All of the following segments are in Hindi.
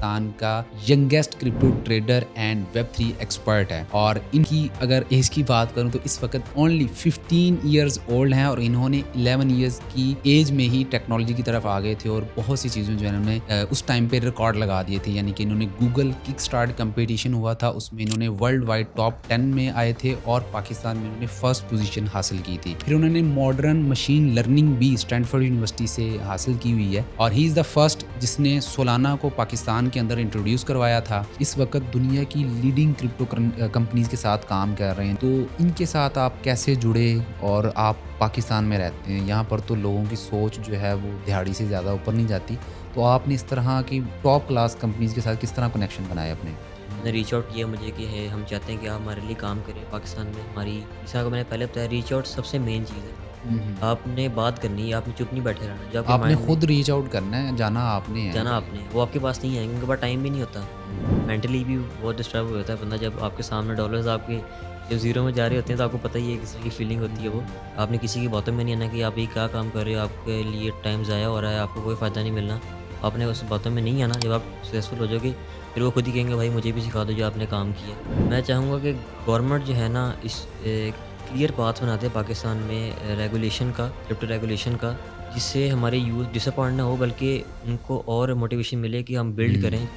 पाकिस्तान का youngest crypto trader and web 3 expert है। और इनकी अगर एज की बात करूं तो इस वक्त ओनली 15 ईयर्स ओल्ड हैं और इन्होंने 11 ईयर्स की एज में ही टेक्नोलॉजी की तरफ आ गए थे और बहुत सी चीज़ों जो है इन्होंने उस टाइम पे रिकॉर्ड लगा दिए थे। यानी कि इन्होंने गूगल किक स्टार्ट कंपटीशन हुआ था, उसमें इन्होंने वर्ल्ड वाइड टॉप 10 में आए थे और पाकिस्तान में इन्होंने फर्स्ट पोजीशन हासिल की थी। फिर उन्होंने मॉडर्न मशीन लर्निंग भी स्टैनफोर्ड यूनिवर्सिटी से हासिल की हुई है और ही इज़ द फर्स्ट जिसने सोलाना को पाकिस्तान के अंदर इंट्रोड्यूस करवाया था। इस वक्त दुनिया की लीडिंग क्रिप्टो कंपनीज के साथ काम कर रहे हैं। तो इनके साथ आप कैसे जुड़े और आप पाकिस्तान में रहते हैं, यहाँ पर तो लोगों की सोच जो है वो दिहाड़ी से ज़्यादा ऊपर नहीं जाती, तो आपने इस तरह की टॉप क्लास कंपनीज के साथ किस तरह कनेक्शन बनाया अपने? ने रीच आउट किया मुझे कि है हम चाहते हैं कि आप हमारे लिए काम करें पाकिस्तान में। हमारी जैसा कि मैंने पहले बताया, रीच आउट सबसे मेन चीज़ है। आपने बात करनी है, आपने चुप नहीं बैठे रहना। जो आपके आपने माइंड में खुद रीच आउट करना है, जाना आपने है। जाना आपने, वो आपके पास नहीं आएंगे, उनके पास टाइम भी नहीं होता। मेंटली भी बहुत डिस्टर्ब हो जाता है बंदा जब आपके सामने डॉलर्स आपके जब ज़ीरो में जा रहे होते हैं, तो आपको पता ही है किस तरह की फीलिंग होती है वो। आपने किसी की बातों में नहीं आना कि आप ये क्या काम कर रहे हो, आपके लिए टाइम ज़ाया हो रहा है, आपको कोई फ़ायदा नहीं मिलना। आपने उस बातों में नहीं आना। जब आप सक्सेसफुल हो जाओगे, फिर वो खुद ही कहेंगे भाई मुझे भी सिखा दो जो आपने काम किया। मैं चाहूँगा कि गवर्नमेंट जो है ना इस क्लियर पाथ बनाते हैं पाकिस्तान में रेगुलेशन का, क्रिप्टो रेगुलेशन का, जिससे हमारे यूथ डिसअपॉइंट ना हो बल्कि उनको और मोटिवेशन मिले कि हम बिल्ड करें।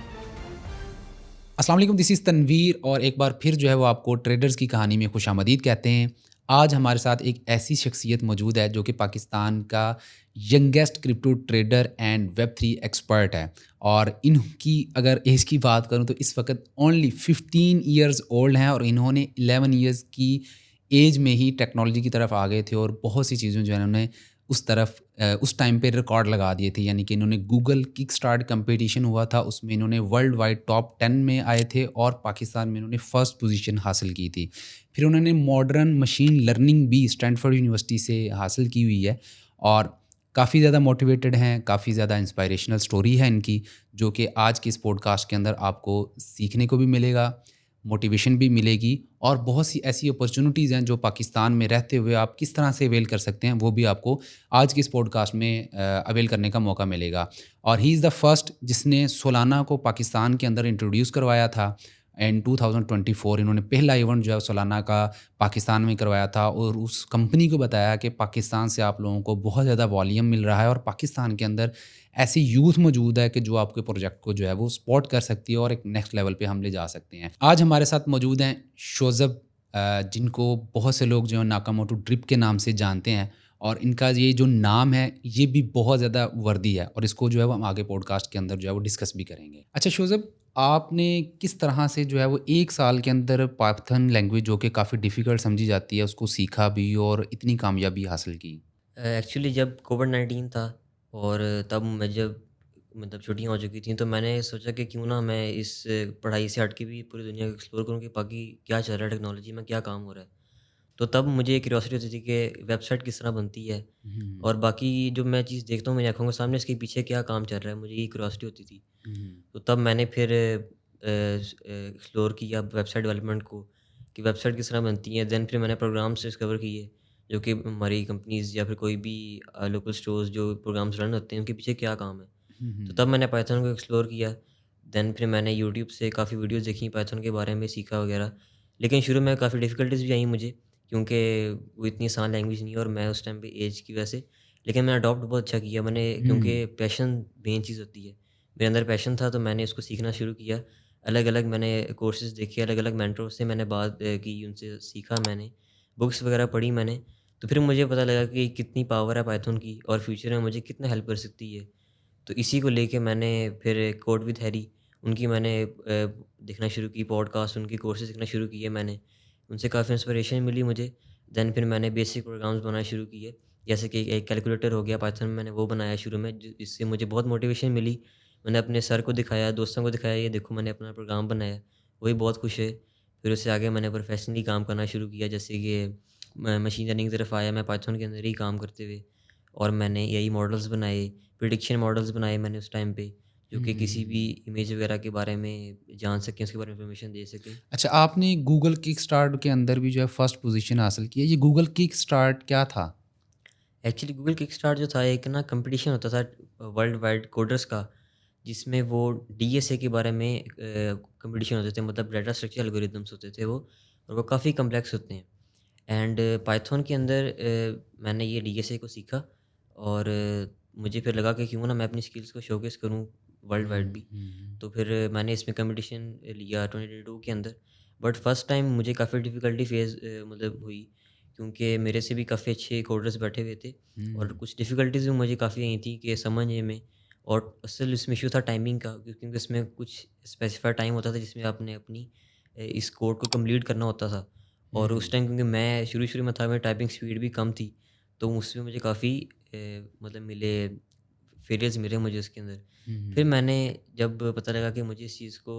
अस्सलाम वालेकुम, दिस इज़ तनवीर और एक बार फिर जो है वो आपको ट्रेडर्स की कहानी में खुशामदीद कहते हैं। आज हमारे साथ एक ऐसी शख्सियत मौजूद है जो कि पाकिस्तान का youngest crypto trader and web 3 expert है। और इनकी अगर एज की बात करूं तो इस वक्त ओनली 15 ईयर्स ओल्ड हैं और इन्होंने 11 ईयर्स की एज में ही टेक्नोलॉजी की तरफ आ गए थे और बहुत सी चीज़ों जो है उन्होंने उस तरफ उस टाइम पे रिकॉर्ड लगा दिए थे। यानी कि इन्होंने गूगल किक स्टार्ट कंपटीशन हुआ था, उसमें इन्होंने वर्ल्ड वाइड टॉप 10 में आए थे और पाकिस्तान में इन्होंने फर्स्ट पोजीशन हासिल की थी। फिर उन्होंने मॉडर्न मशीन लर्निंग भी स्टैनफोर्ड यूनिवर्सिटी से हासिल की हुई है और काफ़ी ज़्यादा मोटिवेटेड हैं, काफ़ी ज़्यादा इंस्पायरेशनल स्टोरी है इनकी, जो कि आज के इस पॉडकास्ट के अंदर आपको सीखने को भी मिलेगा, मोटिवेशन भी मिलेगी और बहुत सी ऐसी अपॉर्चुनिटीज़ हैं जो पाकिस्तान में रहते हुए आप किस तरह से अवेल कर सकते हैं, वो भी आपको आज के इस पॉडकास्ट में अवेल करने का मौका मिलेगा। और ही इज़ द फर्स्ट जिसने सोलाना को पाकिस्तान के अंदर इंट्रोड्यूस करवाया था। एंड 2024 इन्होंने पहला इवेंट जो है सोलाना का पाकिस्तान में करवाया था और उस कंपनी को बताया कि पाकिस्तान से आप लोगों को बहुत ज़्यादा वॉल्यूम मिल रहा है और पाकिस्तान के अंदर ऐसी यूथ मौजूद है कि जो आपके प्रोजेक्ट को जो है वो सपोर्ट कर सकती है और एक नेक्स्ट लेवल पे हम ले जा सकते हैं। आज हमारे साथ मौजूद हैं शोज़ब, जिनको बहुत से लोग जो है नाकामोटो ड्रिप के नाम से जानते हैं और इनका ये जो नाम है ये भी बहुत ज़्यादा वर्दी है और इसको जो है वो हम आगे पॉडकास्ट के अंदर जो है वो डिस्कस भी करेंगे। अच्छा शोज़ब, आपने किस तरह से जो है वो 1 साल के अंदर पाइथन लैंग्वेज जो कि काफ़ी डिफ़िकल्ट समझी जाती है उसको सीखा भी और इतनी कामयाबी हासिल की? एक्चुअली जब कोविड-19 था और तब मैं जब मतलब छुट्टियाँ हो चुकी थी, तो मैंने सोचा कि क्यों ना मैं इस पढ़ाई से हट के भी पूरी दुनिया को एक्सप्लोर करूँ कि बाकी क्या चल रहा है टेक्नोलॉजी में, क्या काम हो रहा है। तो तब मुझे क्यूरियोसिटी होती थी कि वेबसाइट किस तरह बनती है हुँ, और बाकी जो मैं चीज़ देखता हूँ मेरी आँखों के सामने, इसके पीछे क्या काम चल रहा है, मुझे ये क्यूरियोसिटी होती थी। हुँ, तो तब मैंने फिर एक्सप्लोर किया वेबसाइट डेवलपमेंट को कि वेबसाइट किस तरह बनती है। देन फिर मैंने प्रोग्राम्स डिस्कवर किए जो कि हमारी कंपनीज़ या फिर कोई भी लोकल स्टोर्स जो प्रोग्राम्स रन होते हैं उनके पीछे क्या काम है। हुँ, तो हुँ, तब मैंने पाइथन को एक्सप्लोर किया। देन फिर मैंने यूट्यूब से काफ़ी वीडियोज़ देखी, पाइथन के बारे में सीखा वगैरह। लेकिन शुरू में काफ़ी डिफ़िकल्टीज़ भी आई मुझे क्योंकि वो इतनी आसान लैंग्वेज नहीं है और मैं उस टाइम पे एज की वजह से। लेकिन मैंने अडॉप्ट बहुत अच्छा किया मैंने, हुँ। क्योंकि पैशन मेन चीज़ होती है। मेरे अंदर पैशन था तो मैंने इसको सीखना शुरू किया। अलग-अलग मैंने कोर्सेज़ देखे, अलग-अलग मेंटोर से मैंने बात की, उनसे सीखा मैंने, बुक्स वगैरह पढ़ी मैंने। तो फिर मुझे पता लगा कि कितनी पावर है पाइथन की और फ्यूचर में मुझे कितना हेल्प कर सकती है। तो इसी को लेके मैंने फिर कोड विद हैरी उनकी मैंने देखना शुरू की, पॉडकास्ट उनकी कोर्सेज़ देखना शुरू किए मैंने। उनसे काफ़ी इंस्पिरेशन मिली मुझे। देन फिर मैंने बेसिक प्रोग्राम्स बनाना शुरू किए। जैसे कि एक कैलकुलेटर हो गया पाइथन में, मैंने वो बनाया शुरू में, जिससे मुझे बहुत मोटिवेशन मिली। मैंने अपने सर को दिखाया, दोस्तों को दिखाया, ये देखो मैंने अपना प्रोग्राम बनाया। वो भी बहुत खुश हुए। फिर उससे आगे मैंने प्रोफेशनली काम करना शुरू किया, जैसे कि मैं मशीन लर्निंग की तरफ आया, मैं पाइथन के अंदर ही काम करते हुए। और मैंने एआई मॉडल्स बनाए, प्रिडिक्शन मॉडल्स बनाए मैंने उस टाइम पे, जो हुँ, कि हुँ, किसी हुँ, भी हुँ। इमेज वगैरह के बारे में जान सकें, उसके बारे में इन्फॉर्मेशन दे सकें। अच्छा, आपने गूगल किकस्टार्ट के अंदर भी जो है फर्स्ट पोज़ीशन हासिल की है। ये गूगल किकस्टार्ट क्या था? एक्चुअली गूगल किकस्टार्ट जो था एक ना कॉम्पिटिशन होता था वर्ल्ड वाइड कोडर्स का, जिसमें वो डीएसए के बारे में कंपटीशन होते थे, मतलब डाटा स्ट्रक्चर एल्गोरिदम्स होते थे वो, और वो काफ़ी कॉम्प्लेक्स होते हैं। एंड पाइथन के अंदर मैंने ये डीएसए को सीखा, और मुझे फिर लगा कि क्यों ना मैं अपनी स्किल्स को शोकेस करूँ वर्ल्ड वाइड भी। तो फिर मैंने इसमें कंपटीशन लिया 2022 के अंदर। बट फर्स्ट टाइम मुझे काफ़ी डिफ़िकल्टी फेस मतलब हुई, क्योंकि मेरे से भी काफ़ी अच्छे कोडर्स बैठे हुए थे, और कुछ डिफ़िकल्टीज़ भी मुझे काफ़ी आई थी कि समझने में। और असल इसमें इशू था टाइमिंग का, क्योंकि इसमें कुछ स्पेसिफाइड टाइम होता था जिसमें आपने अपनी इस कोड को कंप्लीट करना होता था। और उस टाइम क्योंकि मैं शुरू-शुरू में था, मेरी टाइपिंग स्पीड भी कम थी, तो उसमें मुझे काफ़ी मतलब मिले, फेलियर्स मिले मुझे उसके अंदर। फिर मैंने जब पता लगा कि मुझे इस चीज़ को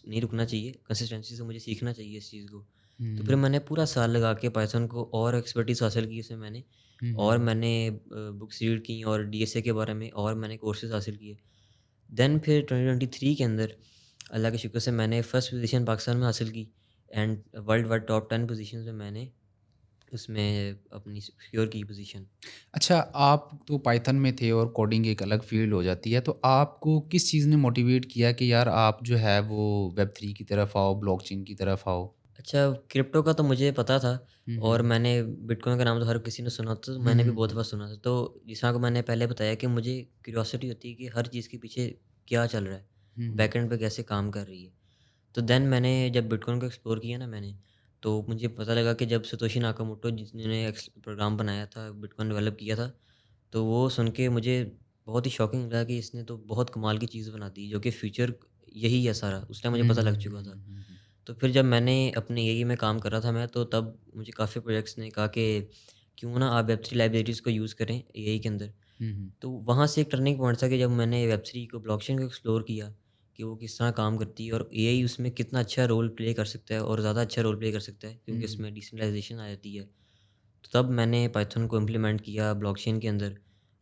नहीं रुकना चाहिए, कंसिस्टेंसी से मुझे सीखना चाहिए इस चीज़ को, तो फिर मैंने पूरा साल लगा के पाइथन को और एक्सपर्टीज़ हासिल की इसमें मैंने। और मैंने बुक्स रीड की, और डीएसए के बारे में और मैंने कोर्सेज़ हासिल किए। देन फिर 2023 के अंदर अल्लाह के शुक्र से मैंने फर्स्ट पोज़ीशन पाकिस्तान में हासिल की, and world wide top 10 positions में मैंने उसमें अपनी सिक्योर की पोज़ीशन। अच्छा, आप तो पाइथन में थे और कोडिंग एक अलग फ़ील्ड हो जाती है, तो आपको किस चीज़ ने मोटिवेट किया कि यार आप जो है वो वेब 3 की तरफ आओ, ब्लॉकचेन की तरफ आओ? अच्छा, क्रिप्टो का तो मुझे पता था, हुँ, और हुँ। मैंने बिटकॉइन का नाम तो हर किसी ने सुना था, तो हुँ, मैंने भी हुँ, बहुत हुँ। बार सुना था। तो जिस तरह को मैंने पहले बताया कि मुझे क्यूरियोसिटी होती है कि हर चीज़ के पीछे क्या चल रहा है, हुँ, हुँ। बैकएंड पे कैसे काम कर रही है। तो देन मैंने जब बिटकॉइन को एक्सप्लोर किया ना मैंने, तो मुझे पता लगा कि जब सतोशी नाकामोटो जिन्होंने प्रोग्राम बनाया था, बिटकॉइन डेवलप किया था, तो वो सुन के मुझे बहुत ही शॉकिंग लगा कि इसने तो बहुत कमाल की चीज़ बना दी, जो कि फ्यूचर यही है सारा। उस टाइम मुझे हुँ, पता लग हुँ, चुका हुँ, था। हुँ, हुँ, हुँ। तो फिर जब मैंने अपने एआई में काम कर रहा था मैं, तो तब मुझे काफ़ी प्रोजेक्ट्स ने कहा कि क्यों ना आप वेब3 लाइब्रेरीज़ को यूज़ करें एआई के अंदर। हुँ, हुँ। तो वहाँ से एक टर्निंग पॉइंट था कि जब मैंने वेब3 को, ब्लॉकचेन को एक्सप्लोर किया कि वो किस तरह काम करती है, और एआई उसमें कितना अच्छा रोल प्ले कर सकता है, और ज़्यादा अच्छा रोल प्ले कर सकता है, हुँ, क्योंकि हुँ। इसमें डिसेंट्रलाइजेशन आ जाती है। तो तब मैंने पाइथन को इम्प्लीमेंट किया ब्लॉकचेन के अंदर,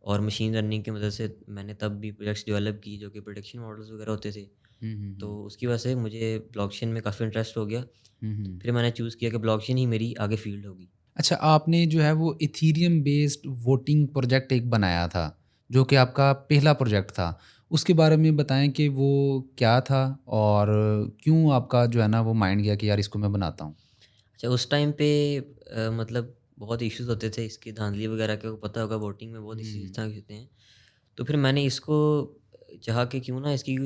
और मशीन लर्निंग की मदद से मैंने तब भी प्रोजेक्ट्स डेवलप किए जो कि प्रेडिक्शन मॉडल्स वगैरह होते थे। हुँ, हुँ, तो हुँ। उसकी वजह से मुझे ब्लॉकचेन में काफ़ी इंटरेस्ट हो गया। हुँ, हुँ। फिर मैंने चूज़ किया कि ब्लॉकचेन ही मेरी आगे फ़ील्ड होगी। अच्छा, आपने जो है वो इथीरियम बेस्ड वोटिंग प्रोजेक्ट एक बनाया था, जो कि आपका पहला प्रोजेक्ट था। उसके बारे में बताएँ कि वो क्या था और क्यों आपका जो है ना वो माइंड गया कि यार इसको मैं बनाता हूँ? अच्छा, उस टाइम पे मतलब बहुत इश्यूज़ होते थे इसकी, धांधली वगैरह के, आपको पता होगा वोटिंग में बहुत इश्यूज़ हुँ। होते हैं। तो फिर मैंने इसको चाहा कि क्यों ना इसकी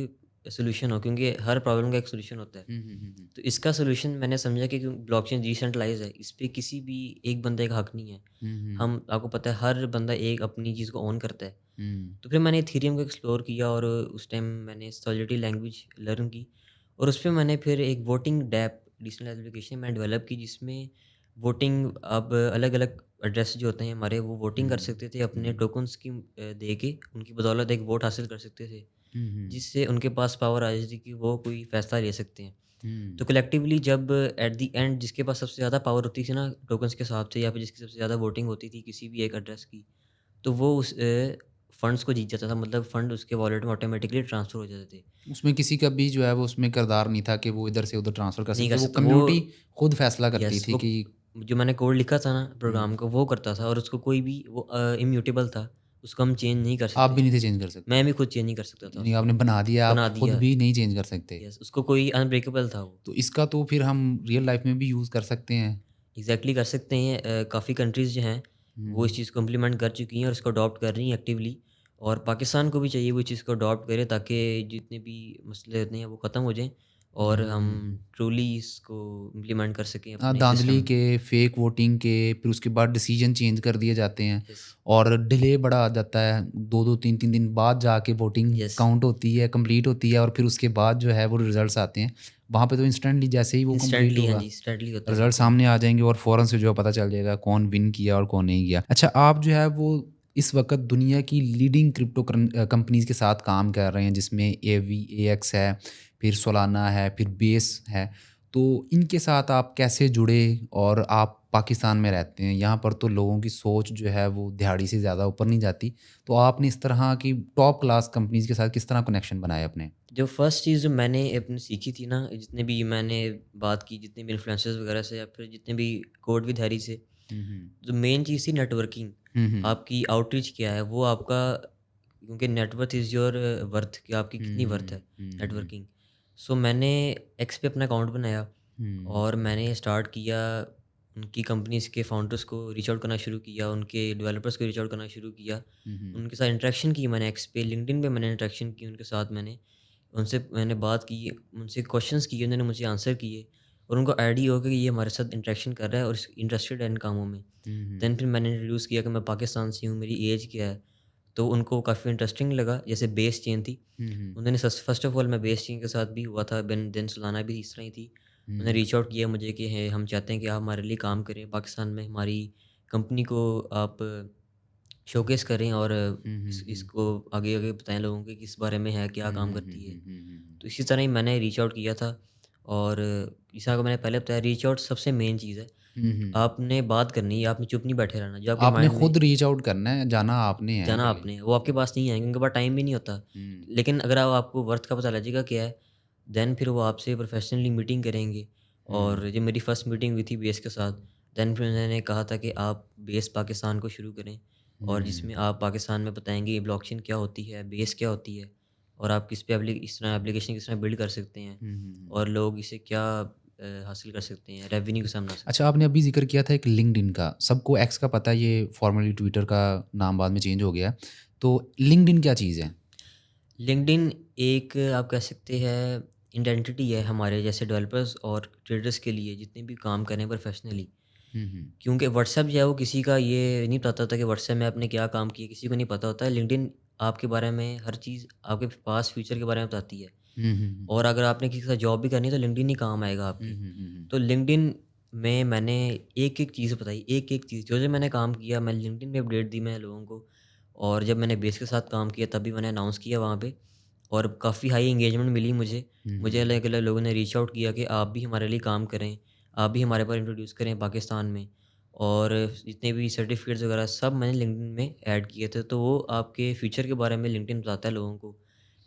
सॉल्यूशन हो, क्योंकि हर प्रॉब्लम का एक सॉल्यूशन होता है। हुँ, हुँ, हुँ, हुँ। तो इसका सॉल्यूशन मैंने समझा कि क्यों ब्लॉकचेन डिसेंट्रलाइज़ है, इस पे किसी भी एक बंदे का हक नहीं है। हुँ, हुँ। हम आपको पता है हर बंदा एक अपनी चीज़ को ओन करता है। हुँ। तो फिर मैंने इथेरियम को एक्सप्लोर किया, और उस टाइम मैंने सॉलिडिटी लैंग्वेज लर्न की, और उसपे मैंने फिर एक वोटिंग डैप डिजिटल एप्लीकेशन मैंने डेवलप की, जिसमें वोटिंग अब अलग-अलग एड्रेस जो होते हैं हमारे, वो वोटिंग कर हुँ। सकते थे अपने हुँ। टोकन्स की दे के, उनकी बदौलत एक वोट हासिल कर सकते थे, हुँ, हुँ। जिससे उनके पास पावर आ जाती थी कि वो कोई फैसला ले सकते हैं। हुँ। तो कलेक्टिवली जब एट द एंड जिसके पास सबसे ज़्यादा पावर होती थी ना टोकन्स के हिसाब से, या फिर जिसकी सबसे ज़्यादा वोटिंग होती थी किसी भी एक एड्रेस की, तो वो उस फंड्स को जीत जाता था, मतलब फंड उसके वॉलेट में ऑटोमेटिकली ट्रांसफ़र हो जाते थे। उसमें किसी का भी जो है वो उसमें किरदार नहीं था कि वो इधर से उधर ट्रांसफ़र कर नहीं सकते। कर वो सकता वो। कम्युनिटी खुद फ़ैसला करती यस, थी वो कि जो मैंने कोड लिखा था ना हुँ, प्रोग्राम का, वो करता था, और उसको कोई भी वो इम्यूटेबल था, उसको हम चेंज नहीं कर आप सकते भी थे। नहीं थे चेंज कर सकते। मैं भी खुद चेंज नहीं कर सकता था यानी उसको। आपने बना दिया, आप बना खुद दिया। भी नहीं चेंज कर सकते। यस, उसको कोई अनब्रेकेबल था वो। तो इसका तो फिर हम रियल लाइफ़ में भी यूज़ कर सकते हैं। एग्ज़ैक्टली कर सकते हैं। काफ़ी कंट्रीज़ जो हैं, हुँ, वो इस हुँ। चीज़ को इम्प्लीमेंट कर चुकी हैं और इसको अडॉप्ट कर रही हैं एक्टिवली, और पाकिस्तान को भी चाहिए वो इस चीज़ को अडॉप्ट करे, ताकि जितने भी मसले होते हैं वो ख़त्म हो जाएँ, हुँ, और हुँ, हम हुँ, हुँ। ट्रूली इसको इम्प्लीमेंट कर सकें हाँ, अपने सिस्टम धाँधली में। के, फ़ेक वोटिंग के, फिर उसके बाद डिसीज़न चेंज कर दिए जाते हैं यस, और डिले बड़ा आ जाता है। 2-2 3-3 दिन बाद जाके वोटिंग यस। काउंट होती है, कंप्लीट होती है और फिर उसके बाद जो है वो रिज़ल्ट्स आते हैं। वहाँ पे तो इंस्टेंटली जैसे ही वो कंप्लीट इंस्टेंटली, हाँ होगा, जी, इंस्टेंटली होता है सब रिज़ल्ट कुछ। सामने आ जाएँगे और फ़ौरन से जो है पता चल जाएगा कौन विन किया और कौन नहीं किया। अच्छा, आप जो है वो इस वक़्त दुनिया की लीडिंग कंपनीज़ के साथ काम कर रहे हैं जिसमें AVAX है, फिर सोलाना है, फिर बेस है। तो इनके साथ आप कैसे जुड़े और आप पाकिस्तान में रहते हैं, यहाँ पर तो लोगों की सोच जो है वो दिहाड़ी से ज़्यादा ऊपर नहीं जाती। तो आपने इस तरह की टॉप क्लास कंपनीज़ के साथ किस तरह कनेक्शन बनाए अपने? जो फर्स्ट चीज़ जो मैंने अपनी सीखी थी ना, जितने भी मैंने बात की, जितने भी इन्फ्लुएंसर्स वगैरह से, या फिर जितने भी कोड विद हैरी से, हुँ, हुँ। जो मेन चीज़ थी नेटवर्किंग। हुँ, हुँ। आपकी आउटरीच क्या है, वो आपका क्योंकि नेटवर्थ इज़ योर वर्थ, कि आपकी कितनी वर्थ है हुँ, नेटवर्किंग। सो मैंने एक्स पे अपना अकाउंट बनाया हुँ, और मैंने स्टार्ट किया उनकी कंपनीज़ के फाउंडर्स को रीच आउट करना शुरू किया, उनके डेवलपर्स को रीच आउट करना शुरू किया। हुँ, हुँ, उनके साथ इंटरेक्शन की मैंने एक्स पे, लिंक्डइन पे मैंने इंटरेक्शन की उनके साथ मैंने। उनसे मैंने बात की, उनसे क्वेश्चंस किए, उन्होंने मुझे आंसर किए और उनको आइडिया हो गया कि ये हमारे साथ इंटरेक्शन कर रहा है और इंटरेस्टेड है इन कामों में। हुँ, हुँ, देन फिर मैंने इंट्रोड्यूस किया कि मैं पाकिस्तान से हूँ, मेरी एज क्या है। तो उनको काफ़ी इंटरेस्टिंग लगा, जैसे बेस चेन थी। हुँ, हुँ, उन्होंने फर्स्ट ऑफ ऑल मैं बेस चेन के साथ भी हुआ था, देन सुलाना भी इस तरह ही थी। उन्होंने हुँ, रीच आउट किया मुझे कि है हम चाहते हैं कि आप हमारे लिए काम करें, पाकिस्तान में हमारी कंपनी को आप शोकेस करें और हुँ, हुँ, हुँ, इसको आगे आगे बताएं लोगों को कि इस बारे में है, क्या हुँ, काम हुँ, हुँ, करती है। हुँ, हुँ, हुँ। तो इसी तरह ही मैंने रीच आउट किया था। और जैसा कि मैंने पहले बताया, रीच आउट सबसे मेन चीज़ है। हुँ, हुँ। आपने बात करनी है, आपने चुप नहीं बैठे रहना। जो आपके आपने माइंड में खुद रीच आउट करना है, जाना आपने है जाना पहले। आपने, वो आपके पास नहीं आएँगे, उनके पास टाइम भी नहीं होता। हुँ, लेकिन अगर आप आपको वर्थ का पता लग जाएगा क्या है, देन फिर वो आपसे प्रोफ़ेशनली मीटिंग करेंगे। हुँ, और जब मेरी फर्स्ट मीटिंग हुई थी बेस के साथ, देन फिर उन्होंने कहा था कि आप बेस पाकिस्तान को शुरू करें और हुँ, जिसमें आप पाकिस्तान में बताएँगे ब्लॉकचेन क्या होती है, बेस क्या होती है और आप किस पे इस तरह एप्लीकेशन किस तरह बिल्ड कर सकते हैं हुँ, हुँ, हुँ। और लोग इसे क्या हासिल कर सकते हैं, रेवेन्यू कैसे बना सकते अच्छा, हैं। आपने अभी ज़िक्र किया था एक लिंक्डइन का, सबको एक्स का पता है, ये फॉर्मली ट्विटर का नाम बाद में चेंज हो गया। तो लिंक्डइन क्या चीज़ है? लिंक्डइन एक आप कह सकते हैं आइडेंटिटी है हमारे जैसे डेवलपर्स और ट्रेडर्स के लिए, जितने भी काम करें प्रोफेशनली। हुँ, हुँ। क्योंकि व्हाट्सएप जो है वो किसी का ये नहीं पता होता कि व्हाट्सएप में आपने क्या काम किया, किसी को नहीं पता होता है। लिंक्डइन आपके बारे में हर चीज़, आपके पास फ्यूचर के बारे में बताती है। हुँ, हुँ, हुँ। और अगर आपने किसी के साथ जॉब भी करनी है तो लिंक्डइन ही काम आएगा हुँ, आपके। हुँ, हुँ, हुँ। तो लिंक्डइन में मैंने एक-एक चीज़ बताई, एक-एक चीज़ जो-जो मैंने काम किया, मैं लिंक्डइन पे अपडेट दी मैं लोगों को। और जब मैंने बेस के साथ काम किया तब भी मैंने अनाउंस किया वहाँ पे और काफ़ी हाई एंगेजमेंट मिली मुझे। हुँ, मुझे हुँ। अलग-अलग लोगों ने रीच आउट किया कि आप भी हमारे लिए काम करें, आप भी हमारे पास इंट्रोड्यूस करें पाकिस्तान में। और जितने भी सर्टिफ़िकेट्स वगैरह सब मैंने लिंक्डइन में ऐड किए थे, तो वो आपके फ्यूचर के बारे में लिंक्डइन बताता है लोगों को।